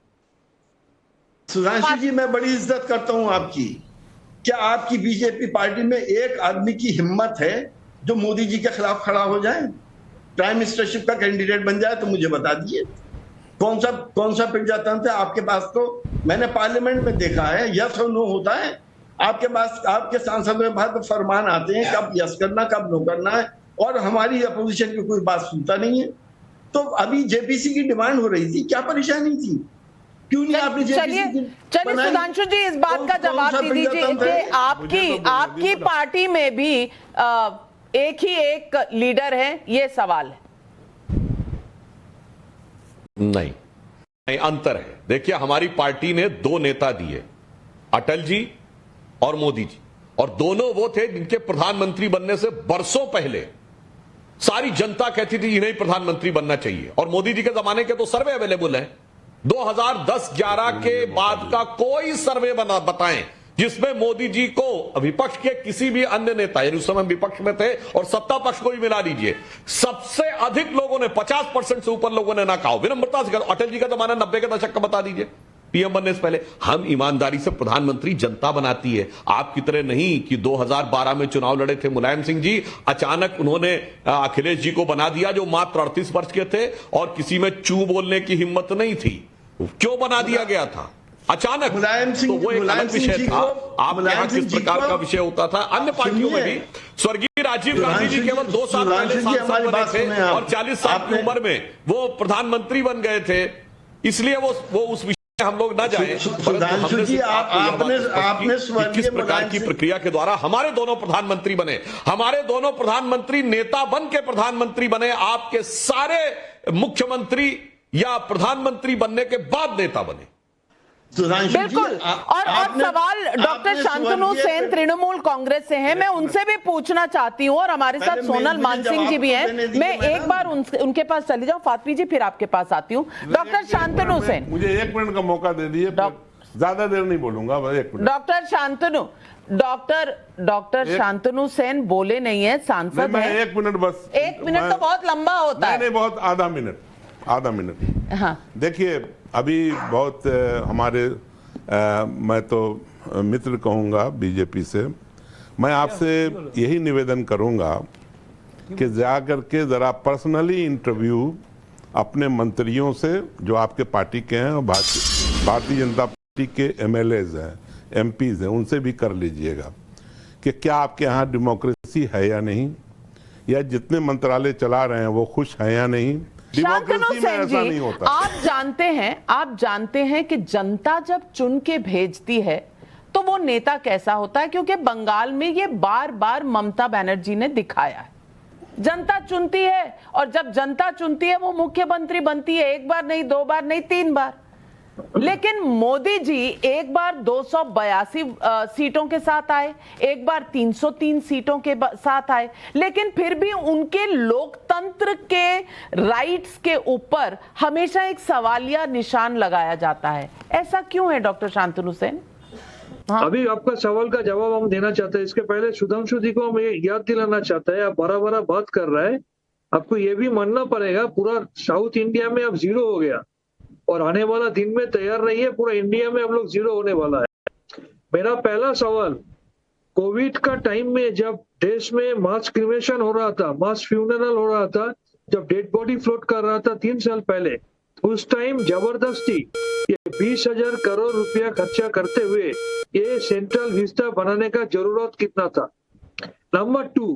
[SPEAKER 7] सुधांशु जी, मैं बड़ी इज्जत करता हूं आपकी। क्या आपकी बीजेपी पार्टी में एक आदमी की हिम्मत है जो मोदी जी के खिलाफ खड़ा हो जाए, प्राइम मिनिस्टरशिप का कैंडिडेट बन जाए? तो मुझे बता दीजिए कौन सा प्रजातंत्र है आपके पास? तो मैंने पार्लियामेंट में देखा है, यस और नो होता है आपके पास। आपके सांसदों के पास फरमान आते हैं कब यस करना कब नो करना है, और हमारी अपोजिशन की कोई बात सुनता नहीं है। तो अभी जेपीसी की डिमांड हो रही थी, क्या परेशानी थी? क्यों नहीं आपने
[SPEAKER 2] चलिए सुधांशु जी, इस बात का जवाब दे दीजिए कि आपकी पार्टी में भी एक ही एक लीडर है, ये सवाल है।
[SPEAKER 3] नहीं, अंतर है। देखिए, हमारी पार्टी ने 2 नेता दिए, अटल जी और मोदी जी, और दोनों वो थे जिनके प्रधानमंत्री बनने से बरसों पहले सारी जनता कहती थी इन्हें प्रधानमंत्री बनना चाहिए। और मोदी जी के जमाने के तो सर्वे अवेलेबल है। 2010-11 के बाद का कोई सर्वे बताएं जिसमें मोदी जी को विपक्ष के किसी भी अन्य नेता, यानी उस समय विपक्ष में थे और सत्ता पक्ष को भी मिला लीजिए, सबसे अधिक लोगों ने 50% से ऊपर लोगों ने ना कहा। विनम्रता से अटल जी का जमाना 90 के दशक का बता दीजिए, पीएम बनने से पहले। हम ईमानदारी से प्रधानमंत्री जनता बनाती है, आपकी तरह नहीं कि 2012 में चुनाव लड़े थे मुलायम सिंह जी, अचानक उन्होंने अखिलेश जी को बना दिया जो मात्र 38 वर्ष के थे और किसी में चू बोलने की हिम्मत नहीं थी। क्यों बना दिया गया था अचानक?
[SPEAKER 7] मुलायम सिंह,
[SPEAKER 3] तो वो एक अलग विषय था। आप यहाँ किस प्रकार का विषय होता था? अन्य पार्टियों में भी स्वर्गीय राजीव गांधी जी केवल 2 साल पहले सांसद बने थे और 40 साल की उम्र में वो प्रधानमंत्री बन गए थे। इसलिए वो उस विषय हम लोग ना जाए।
[SPEAKER 7] सुधांशु जी, आपने
[SPEAKER 3] किस प्रकार की प्रक्रिया के द्वारा हमारे दोनों प्रधानमंत्री बने, हमारे दोनों प्रधानमंत्री नेता बन के प्रधानमंत्री बने, आपके सारे मुख्यमंत्री या प्रधानमंत्री बनने के बाद नेता बने।
[SPEAKER 2] बिल्कुल। और सवाल डॉक्टर शांतनु सेन तृणमूल कांग्रेस से हैं, मैं उनसे भी पूछना चाहती हूं, और हमारे साथ सोनल मानसिंह जी भी हैं। मैं एक बार उनके पास चली जाऊं, फातमी जी फिर आपके पास आती हूं। डॉक्टर शांतनु सेन,
[SPEAKER 5] मुझे 1 मिनट का मौका दे दीजिए, ज्यादा देर नहीं बोलूंगा, 1 मिनट। डॉक्टर शांतनु सेन बोले नहीं है, सांसद है। 1 मिनट बस।
[SPEAKER 2] 1 मिनट तो बहुत लंबा होता है।
[SPEAKER 5] नहीं, बहुत आधा मिनट।
[SPEAKER 2] हाँ,
[SPEAKER 5] देखिए, अभी बहुत हमारे मैं तो मित्र कहूंगा बीजेपी से, मैं आपसे यही निवेदन करूंगा कि जाकर के जरा पर्सनली इंटरव्यू अपने मंत्रियों से जो आपके पार्टी के हैं और भारतीय जनता पार्टी के एमएलएज हैं, एमपीज हैं, उनसे भी कर लीजिएगा कि क्या आपके यहाँ डेमोक्रेसी है या नहीं, या जितने मंत्रालय चला रहे हैं वो खुश हैं या नहीं,
[SPEAKER 2] शांतनु
[SPEAKER 5] डेमोक्रेसी में
[SPEAKER 2] सेन
[SPEAKER 5] ऐसा नहीं
[SPEAKER 2] जी,
[SPEAKER 5] होता।
[SPEAKER 2] आप जानते हैं कि जनता जब चुन के भेजती है तो वो नेता कैसा होता है, क्योंकि बंगाल में ये बार बार ममता बनर्जी ने दिखाया है। जनता चुनती है और जब जनता चुनती है वो मुख्यमंत्री बनती है, एक बार नहीं, दो बार नहीं, 3 बार। लेकिन मोदी जी एक बार 282 सीटों के साथ आए, एक बार 303 सीटों के साथ आए, लेकिन फिर भी उनके लोकतंत्र के राइट्स के ऊपर हमेशा एक सवालिया निशान लगाया जाता है। ऐसा क्यों है डॉक्टर शांतनु सेन? हाँ।
[SPEAKER 8] अभी आपका सवाल का जवाब हम देना चाहते हैं। इसके पहले सुधांशु जी को हम ये याद दिलाना चाहते हैं, आप बड़ा बात कर रहे हैं। आपको ये भी मानना पड़ेगा पूरा साउथ इंडिया में अब 0 हो गया और आने वाला दिन में तैयार रहिए, पूरा इंडिया में हम लोग 0 होने वाला है। मेरा पहला सवाल, कोविड का टाइम में जब देश में मास क्रिमेशन हो रहा था, मास फ्यूनरल हो रहा था, जब डेड बॉडी फ्लोट कर रहा था 3 साल पहले, उस टाइम जबरदस्ती ये 20,000 करोड़ रुपया खर्चा करते हुए ये सेंट्रल विस्ता बनाने का जरूरत कितना था? Number 2,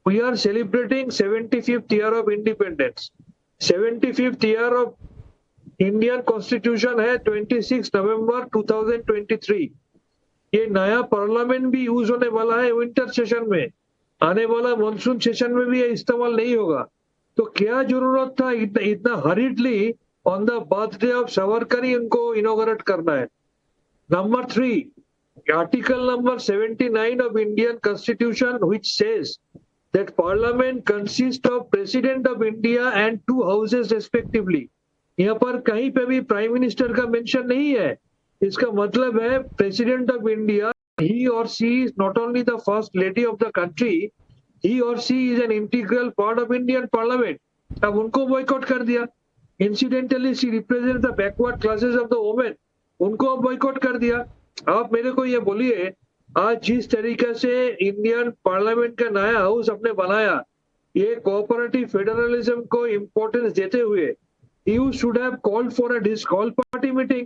[SPEAKER 8] we are celebrating 75th year of independence. 75th year of Indian constitution है 26 नवंबर 2023। ये नया पार्लियामेंट भी यूज होने वाला है विंटर सेशन में, आने वाला मानसून सेशन में भी ये इस्तेमाल नहीं होगा। तो क्या जरूरत था इतना hurriedly on the birthday of Savarkar ही उनको इनॉग्रेट करना है? Number 3, article number 79 of Indian Constitution which says that Parliament consists of President of India and 2 houses respectively। यहाँ पर कहीं पे भी प्राइम मिनिस्टर का मेंशन नहीं है। इसका मतलब है president of India, he or she is not only the first lady of the country, he or she is an integral part of Indian Parliament। अब उनको बॉयकॉट कर दिया। Incidentally she represent the backward classes of the women, उनको boycott कर दिया। आप मेरे को ये बोलिए, आज जिस तरीके से इंडियन पार्लियामेंट का नया हाउस आपने बनाया, ये कोऑपरेटिव फेडरलिज्म को इम्पोर्टेंस देते हुए, you should have called for a all party meeting।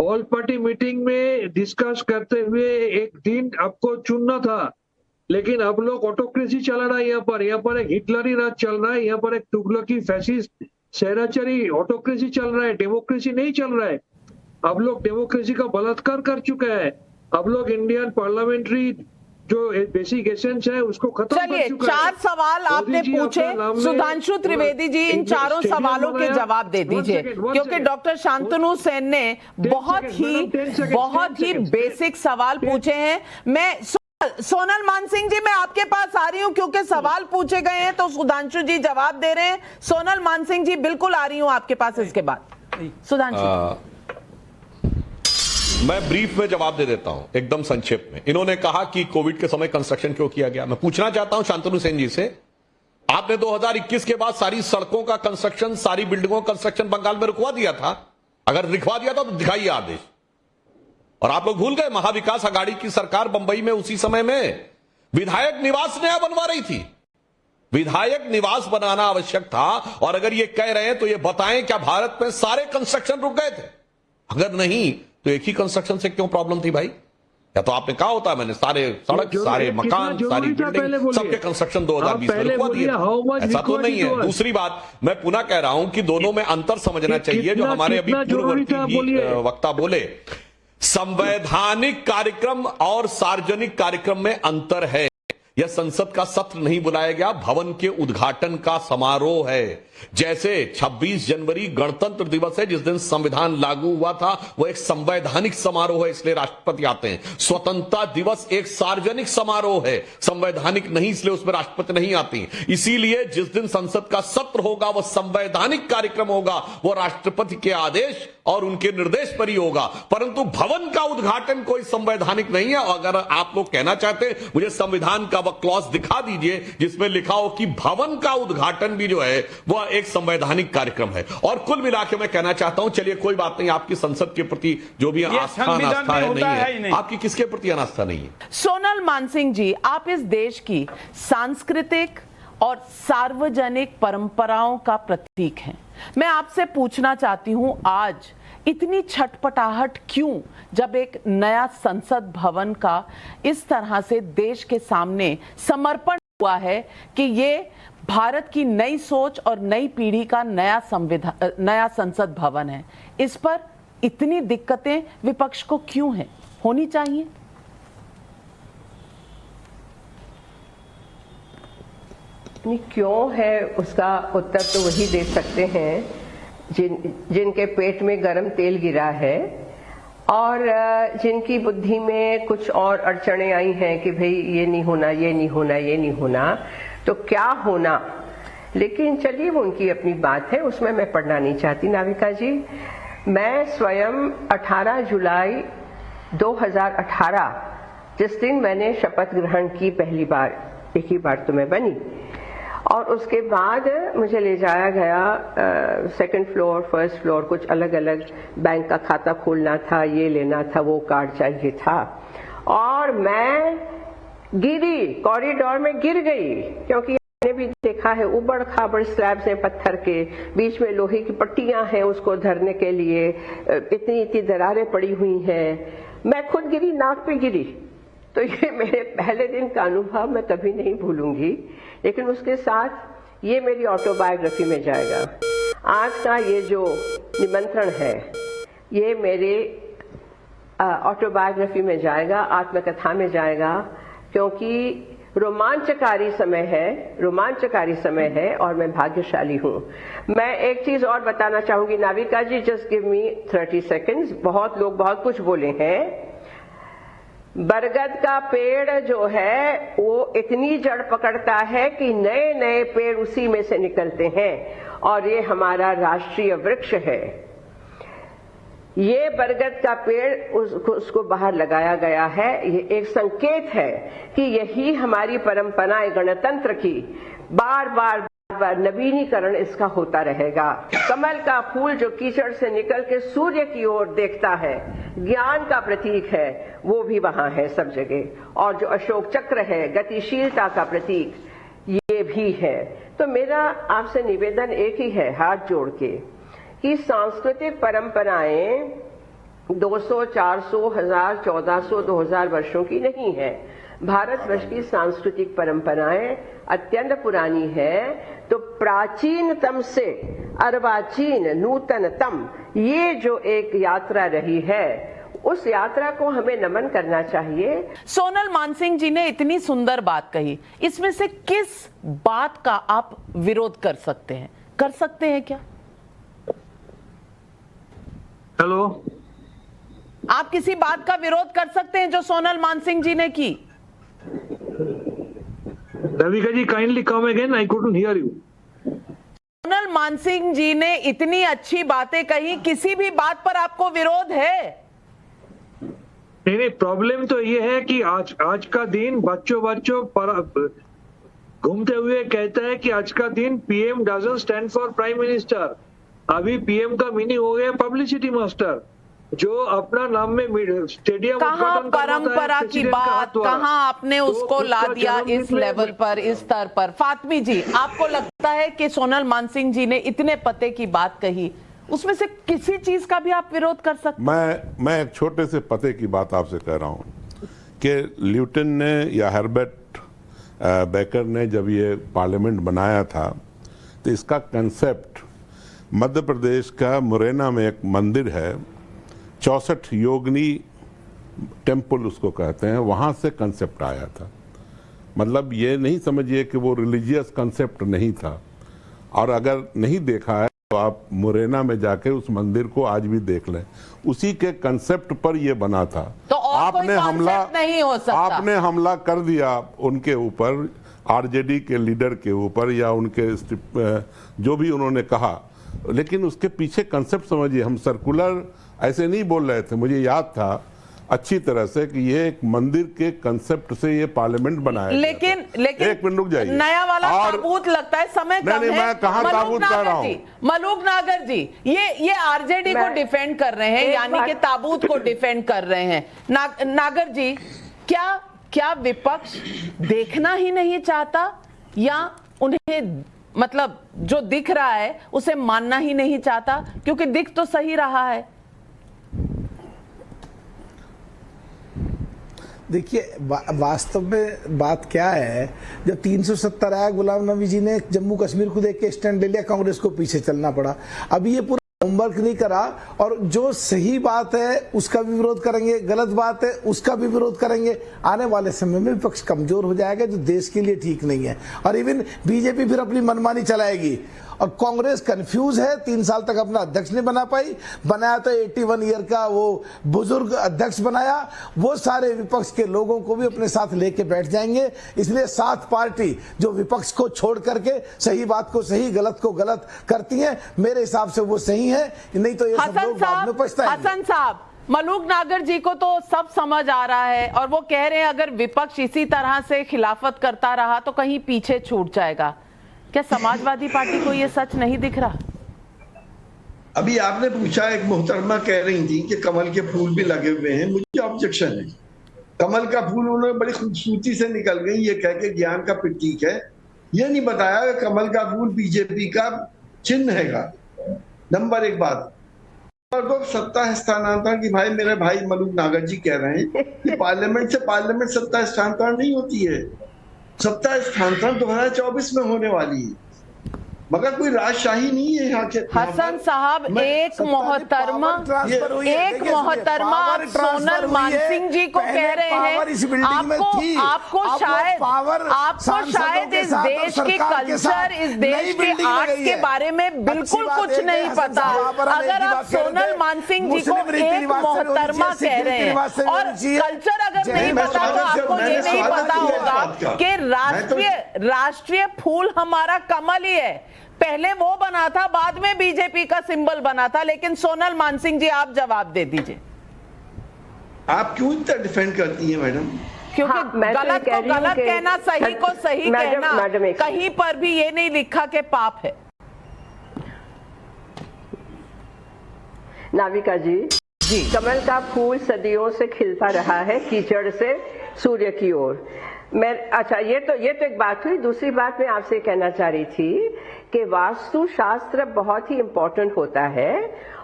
[SPEAKER 8] All party meeting में डिस्कस करते हुए एक दिन आपको चुनना था, लेकिन अब लोग ऑटोक्रेसी चला रहा है। यहाँ पर एक हिटलरी राज चल रहा है, यहाँ पर एक तुगलकी फैसिस्ट सहराचरी ऑटोक्रेसी चल रहा है, डेमोक्रेसी नहीं चल रहा है। अब लोग डेमोक्रेसी का बलात्कार कर चुके हैं। अब लोग इंडियन पार्लियामेंट्री जो बेसिक एसेंस है उसको खत्म कर
[SPEAKER 2] चलिए,
[SPEAKER 8] चुका है।
[SPEAKER 2] 4 सवाल आपने पूछे, सुधांशु त्रिवेदी जी इन चारों सवालों के जवाब दे दीजिए, क्योंकि डॉक्टर शांतनु सेन ने बहुत ही बेसिक सवाल पूछे हैं। मैं सोनल मानसिंह जी, मैं आपके पास आ रही हूं क्योंकि सवाल पूछे गए हैं तो सुधांशु जी जवाब दे रहे हैं। सोनल मानसिंह जी, बिल्कुल आ रही हूं आपके पास इसके बाद। सुधांशु,
[SPEAKER 3] मैं ब्रीफ में जवाब दे देता हूं, एकदम संक्षेप में। इन्होंने कहा कि कोविड के समय कंस्ट्रक्शन क्यों किया गया। मैं पूछना चाहता हूं शांतनु सेन जी से, आपने 2021 के बाद सारी सड़कों का कंस्ट्रक्शन, सारी बिल्डिंगों का कंस्ट्रक्शन बंगाल में रुकवा दिया था। अगर रुकवा दिया था तो दिखाइए आदेश। और आप लोग भूल गए, महाविकास अघाड़ी की सरकार बंबई में उसी समय में विधायक निवास नया बनवा रही थी। विधायक निवास बनाना आवश्यक था। और अगर ये कह रहे हैं तो ये बताएं, क्या भारत में सारे कंस्ट्रक्शन रुक गए थे? अगर नहीं तो एक ही कंस्ट्रक्शन से क्यों प्रॉब्लम थी भाई? या तो आपने कहा होता मैंने सारे सड़क, सारे मकान, सारी बिल्डिंग, सबके कंस्ट्रक्शन 2020 में रुकवा दिए। ऐसा तो नहीं है। दूसरी बात, मैं पुनः कह रहा हूं कि दोनों में अंतर समझना चाहिए। जो हमारे अभी पूर्ववर्ती वक्ता बोले, संवैधानिक कार्यक्रम और सार्वजनिक कार्यक्रम में अंतर है। यह संसद का सत्र नहीं बुलाया गया, भवन के उद्घाटन का समारोह है। जैसे 26 जनवरी गणतंत्र दिवस है, जिस दिन संविधान लागू हुआ था, वो एक संवैधानिक समारोह है, इसलिए राष्ट्रपति आते हैं। स्वतंत्रता दिवस एक सार्वजनिक समारोह है, संवैधानिक नहीं, इसलिए उसमें राष्ट्रपति नहीं आती। इसीलिए जिस दिन संसद का सत्र होगा वो संवैधानिक कार्यक्रम होगा, वो राष्ट्रपति के आदेश और उनके निर्देश पर ही होगा। परंतु भवन का उद्घाटन कोई संवैधानिक नहीं है। अगर आप लोग कहना चाहते हैं, मुझे संविधान का वह क्लॉज दिखा दीजिए जिसमें लिखा हो कि भवन का उद्घाटन भी जो है वह एक संवैधानिक कार्यक्रम है। और कुल मिलाकर मैं कहना चाहता हूं, चलिए कोई बात नहीं, आपकी संसद के प्रति जो भी आस्था अनास्था है नहीं है, आपकी किसके प्रति अनास्था नहीं है?
[SPEAKER 2] सोनल मानसिंह जी, आप इस देश की सांस्कृतिक और सार्वजनिक परंपराओं का प्रतीक हैं। मैं आपसे पूछना चाहती हूं, आज इतनी छटपटाहट क्यों जब एक नया संसद भवन का इस तरह से देश के सामने समर्पण हुआ है कि ये भारत की नई सोच और नई पीढ़ी का नया संसद भवन है। इस पर इतनी दिक्कतें विपक्ष को क्यों हैं? होनी चाहिए।
[SPEAKER 9] क्यों है उसका उत्तर तो वही दे सकते हैं जिनके पेट में गरम तेल गिरा है और जिनकी बुद्धि में कुछ और अड़चने आई हैं कि भाई ये नहीं होना, ये नहीं होना, ये नहीं होना, तो क्या होना। लेकिन चलिए वो उनकी अपनी बात है, उसमें मैं पढ़ना नहीं चाहती। नाविका जी, मैं स्वयं 18 जुलाई 2018 जिस दिन मैंने शपथ ग्रहण की पहली बार, एक ही बार तो मैं बनी, और उसके बाद मुझे ले जाया गया सेकंड फ्लोर, फर्स्ट फ्लोर, कुछ अलग अलग बैंक का खाता खोलना था, ये लेना था, वो कार्ड चाहिए था, और मैं गिरी, कॉरिडोर में गिर गई, क्योंकि मैंने भी देखा है उबड़ खाबड़ स्लैब्स हैं पत्थर के, बीच में लोहे की पट्टियां हैं उसको धरने के लिए, इतनी इतनी दरारें पड़ी हुई हैं। मैं खुद गिरी, नाक पे गिरी। तो ये मेरे पहले दिन का अनुभव मैं कभी नहीं भूलूंगी। लेकिन उसके साथ ये मेरी ऑटोबायोग्राफी में जाएगा। आज का ये जो निमंत्रण है ये मेरे ऑटोबायोग्राफी में जाएगा, आत्मकथा में जाएगा, क्योंकि रोमांचकारी समय है और मैं भाग्यशाली हूँ। मैं एक चीज और बताना चाहूंगी नाविका जी, जस्ट गिव मी 30 सेकेंड्स। बहुत लोग बहुत कुछ बोले हैं। बरगद का पेड़ जो है वो इतनी जड़ पकड़ता है कि नए नए पेड़ उसी में से निकलते हैं, और ये हमारा राष्ट्रीय वृक्ष है। ये बरगद का पेड़ उसको बाहर लगाया गया है। ये एक संकेत है कि यही हमारी परंपराएं गणतंत्र की बार बार नवीनीकरण इसका होता रहेगा। कमल का फूल जो कीचड़ से निकल के सूर्य की ओर देखता है, ज्ञान का प्रतीक है, वो भी वहां है सब जगह। और जो अशोक चक्र है, गतिशीलता का प्रतीक, ये भी है। तो मेरा आपसे निवेदन एक ही है, हाथ जोड़ के, कि सांस्कृतिक परंपराएं 200, 400, 1000, 1400, 2000 वर्षों की नहीं है। भारतवर्ष की सांस्कृतिक परंपराएं अत्यंत पुरानी है। तो प्राचीनतम से अर्वाचीन नूतनतम, ये जो एक यात्रा रही है, उस यात्रा को हमें नमन करना चाहिए।
[SPEAKER 2] सोनल मानसिंह जी ने इतनी सुंदर बात कही, इसमें से किस बात का आप विरोध कर सकते हैं क्या?
[SPEAKER 8] हेलो,
[SPEAKER 2] आप किसी बात का विरोध कर सकते हैं जो सोनल मानसिंह जी ने की?
[SPEAKER 8] Ravika ji, kindly come again, I couldn't hear you.
[SPEAKER 2] Sonal Mansingh ji ने इतनी अच्छी बातें कही, किसी भी बात पर आपको विरोध है?
[SPEAKER 8] नहीं, प्रॉब्लम तो ये है कि आज का दिन बच्चों पर घूमते हुए कहता है कि आज का दिन PM doesn't stand for prime minister. अभी पीएम का मीनिंग हो गया पब्लिसिटी मास्टर, जो अपना नाम में स्टेडियम,
[SPEAKER 2] कहाँ परंपरा की बात, कहाँ आपने उसको ला दिया इस लेवल पर, इस स्तर पर? फातमी जी, आपको लगता है कि सोनल मानसिंह जी ने इतने पते की बात कही, उसमें से किसी चीज का भी आप विरोध कर सकते?
[SPEAKER 5] मैं एक छोटे से पते की बात आपसे कह रहा हूं कि ल्यूटन ने या हर्बर्ट बेकर ने जब ये पार्लियामेंट बनाया था, तो इसका कंसेप्ट मध्य प्रदेश का मुरैना में एक मंदिर है, 64 योगिनी टेम्पल उसको कहते हैं, वहाँ से कंसेप्ट आया था। मतलब ये नहीं समझिए कि वो रिलीजियस कंसेप्ट नहीं था। और अगर नहीं देखा है तो आप मुरैना में जाके उस मंदिर को आज भी देख लें, उसी के कंसेप्ट पर ये बना था।
[SPEAKER 2] तो आपने
[SPEAKER 5] हमला कर दिया उनके ऊपर, आरजेडी के लीडर के ऊपर, या उनके जो भी उन्होंने कहा, लेकिन उसके पीछे कंसेप्ट समझिए। हम सर्कुलर ऐसे नहीं बोल रहे थे, मुझे याद था अच्छी तरह से कि ये एक मंदिर के कंसेप्ट से ये पार्लियामेंट बनाया
[SPEAKER 2] लेकिन
[SPEAKER 5] एक मिनट रुक जाइए,
[SPEAKER 2] नया वाला ताबूत लगता है, समय कम है।
[SPEAKER 5] मैं कहां ताबूत कर रहा हूं?
[SPEAKER 2] मलूक नागर जी, ये आरजेडी को डिफेंड कर रहे हैं, यानी कि ताबूत को डिफेंड कर रहे हैं। नागर जी, क्या विपक्ष देखना ही नहीं चाहता, या उन्हें मतलब जो दिख रहा है उसे मानना ही नहीं चाहता? क्योंकि दिख तो सही रहा है।
[SPEAKER 6] देखिए वास्तव में बात क्या है, जब 370 आया गुलाम नबी जी ने जम्मू कश्मीर को देख के स्टैंड ले लिया, कांग्रेस को पीछे चलना पड़ा। अभी ये पूरा होमवर्क नहीं करा और जो सही बात है उसका भी विरोध करेंगे, गलत बात है उसका भी विरोध करेंगे। आने वाले समय में विपक्ष कमजोर हो जाएगा, जो देश के लिए ठीक नहीं है। और इवन बीजेपी फिर अपनी मनमानी चलाएगी और कांग्रेस कंफ्यूज है, 3 साल तक अपना अध्यक्ष नहीं बना पाई, बनाया तो 81 ईयर का वो बुजुर्ग अध्यक्ष बनाया। वो सारे विपक्ष के लोगों को भी अपने साथ लेके बैठ जाएंगे। इसलिए 7 पार्टी जो विपक्ष को छोड़ करके सही बात को सही, गलत को गलत करती हैं, मेरे हिसाब से वो सही है, नहीं तो ये सब लोग बाद में पछताएंगे।
[SPEAKER 2] हसन साहब, मलूक नागर जी को तो सब समझ आ रहा है और वो कह रहे हैं अगर विपक्ष इसी तरह से खिलाफत करता रहा तो कहीं पीछे छूट जाएगा। क्या समाजवादी पार्टी को ये सच नहीं दिख रहा?
[SPEAKER 7] अभी आपने पूछा, एक मोहतरमा कह रही थी कि कमल के फूल भी लगे हुए हैं, मुझे ऑब्जेक्शन है। कमल का फूल उन्होंने बड़ी खूबसूरती से निकल गई ये कह के ज्ञान का प्रतीक है, ये नहीं बताया कि कमल का फूल बीजेपी का चिन्ह हैगा। नंबर 1 बात। नंबर 2, सत्ता हस्तांतरण की भाई मेरे भाई मलूक नागर जी कह रहे हैं कि पार्लियामेंट से पार्लियामेंट सत्ता हस्तांतरण नहीं होती है। सत्ता हस्तांतरण 2024 में होने वाली है, मगर कोई राजशाही नहीं है यहाँ के।
[SPEAKER 2] हसन साहब, एक मोहतरमा सोनल मानसिंह जी को कह रहे हैं आपको शायद इस देश के कल्चर, इस देश के आर्ट के बारे में बिल्कुल कुछ नहीं पता। अगर आप सोनल मानसिंह जी को एक मोहतरमा कह रहे हैं और कल्चर अगर नहीं पता तो आपको ये नहीं पता होगा कि राष्ट्रीय फूल हमारा कमल ही है। पहले वो बना था, बाद में बीजेपी का सिंबल बना था। लेकिन सोनल मानसिंह जी, आप जवाब दे दीजिए।
[SPEAKER 7] आप क्यों इतना डिफेंड करती हैं मैडम?
[SPEAKER 2] क्योंकि गलत को गलत कहना, सही को सही कहना, कहीं पर भी ये नहीं लिखा कि पाप है।
[SPEAKER 9] नाविका जी, कमल का फूल सदियों से खिलता रहा है कीचड़ से सूर्य की ओर। अच्छा, ये तो एक बात हुई। दूसरी बात मैं आपसे कहना चाह रही थी कि वास्तु शास्त्र बहुत ही इम्पोर्टेंट होता है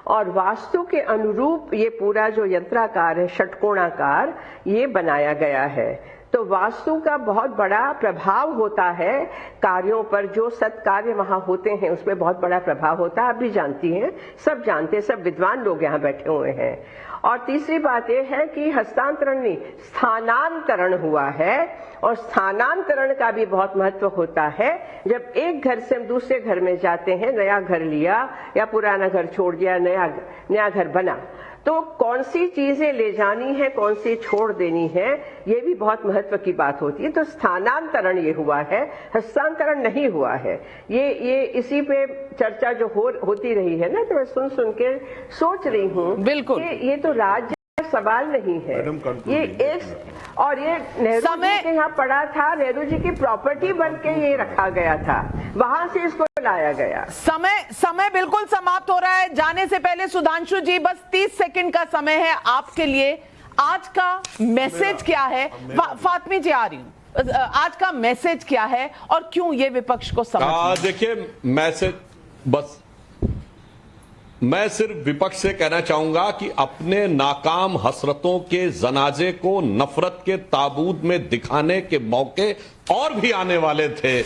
[SPEAKER 9] और वास्तु के अनुरूप ये पूरा जो यंत्राकार है, षटकोणाकार, ये बनाया गया है। तो वास्तु का बहुत बड़ा प्रभाव होता है कार्यों पर, जो सत्कार्य वहां होते हैं उसमें बहुत बड़ा प्रभाव होता है। आप भी जानती हैं, सब जानते हैं, सब विद्वान लोग यहाँ बैठे हुए हैं। और तीसरी बात यह है कि हस्तांतरण नहीं, स्थानांतरण हुआ है और स्थानांतरण का भी बहुत महत्व होता है। जब एक घर से हम दूसरे घर में जाते हैं, नया घर लिया या पुराना घर छोड़ दिया, नया घर बना, तो कौन सी चीजें ले जानी है, कौन सी छोड़ देनी है, ये भी बहुत महत्व की बात होती है। तो स्थानांतरण ये हुआ है, हस्तांतरण नहीं हुआ है। ये इसी पे चर्चा जो होती रही है ना, तो मैं सुन के सोच रही हूँ बिल्कुल ये तो राज्य सवाल नहीं है, ये एक और ये नेहरू जी के यहाँ पड़ा था, नेहरू जी की प्रॉपर्टी बन के ये रखा गया था, वहां से इसको लाया गया।
[SPEAKER 2] समय बिल्कुल समाप्त हो रहा है। जाने से पहले सुधांशु जी, बस 30 सेकंड का समय है आपके लिए। आज का मैसेज क्या है? फातमी जी आ रही हूँ, आज का मैसेज क्या है और क्यों ये विपक्ष को समझ?
[SPEAKER 3] देखिए, मैसेज बस मैं सिर्फ विपक्ष से कहना चाहूंगा कि अपने नाकाम हसरतों के जनाजे को नफरत के ताबूत में दिखाने के मौके और भी आने वाले थे।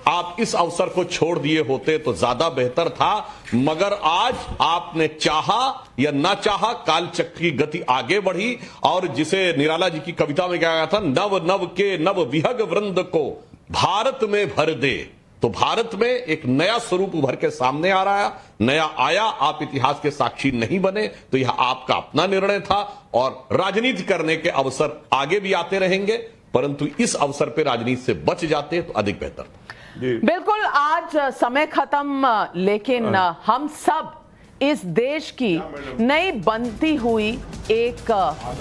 [SPEAKER 3] आप इस अवसर को छोड़ दिए होते तो ज्यादा बेहतर था, मगर आज आपने चाहा या ना चाहा, कालचक्र की गति आगे बढ़ी और जिसे निराला जी की कविता में कहा गया था, नव नव के नव विहग वृंद को भारत में भर दे, तो भारत में एक नया स्वरूप उभर के सामने आ रहा है, नया आया। आप इतिहास के साक्षी नहीं बने तो यह आपका अपना निर्णय था और राजनीति करने के अवसर आगे भी आते रहेंगे, परंतु इस अवसर पर राजनीति से बच जाते तो अधिक बेहतर था।
[SPEAKER 2] बिल्कुल, आज समय खत्म, लेकिन हम सब इस देश की नई बनती हुई एक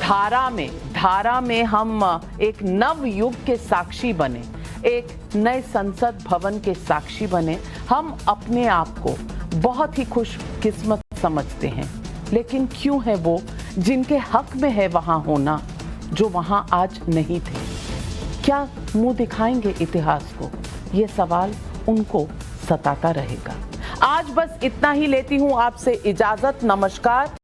[SPEAKER 2] धारा में हम एक नव युग के साक्षी बने, एक नए संसद भवन के साक्षी बने। हम अपने आप को बहुत ही खुशकिस्मत समझते हैं, लेकिन क्यों है वो जिनके हक में है वहां होना, जो वहां आज नहीं थे? क्या मुंह दिखाएंगे इतिहास को? ये सवाल उनको सताता रहेगा। आज बस इतना ही लेती हूं आपसे इजाजत। नमस्कार।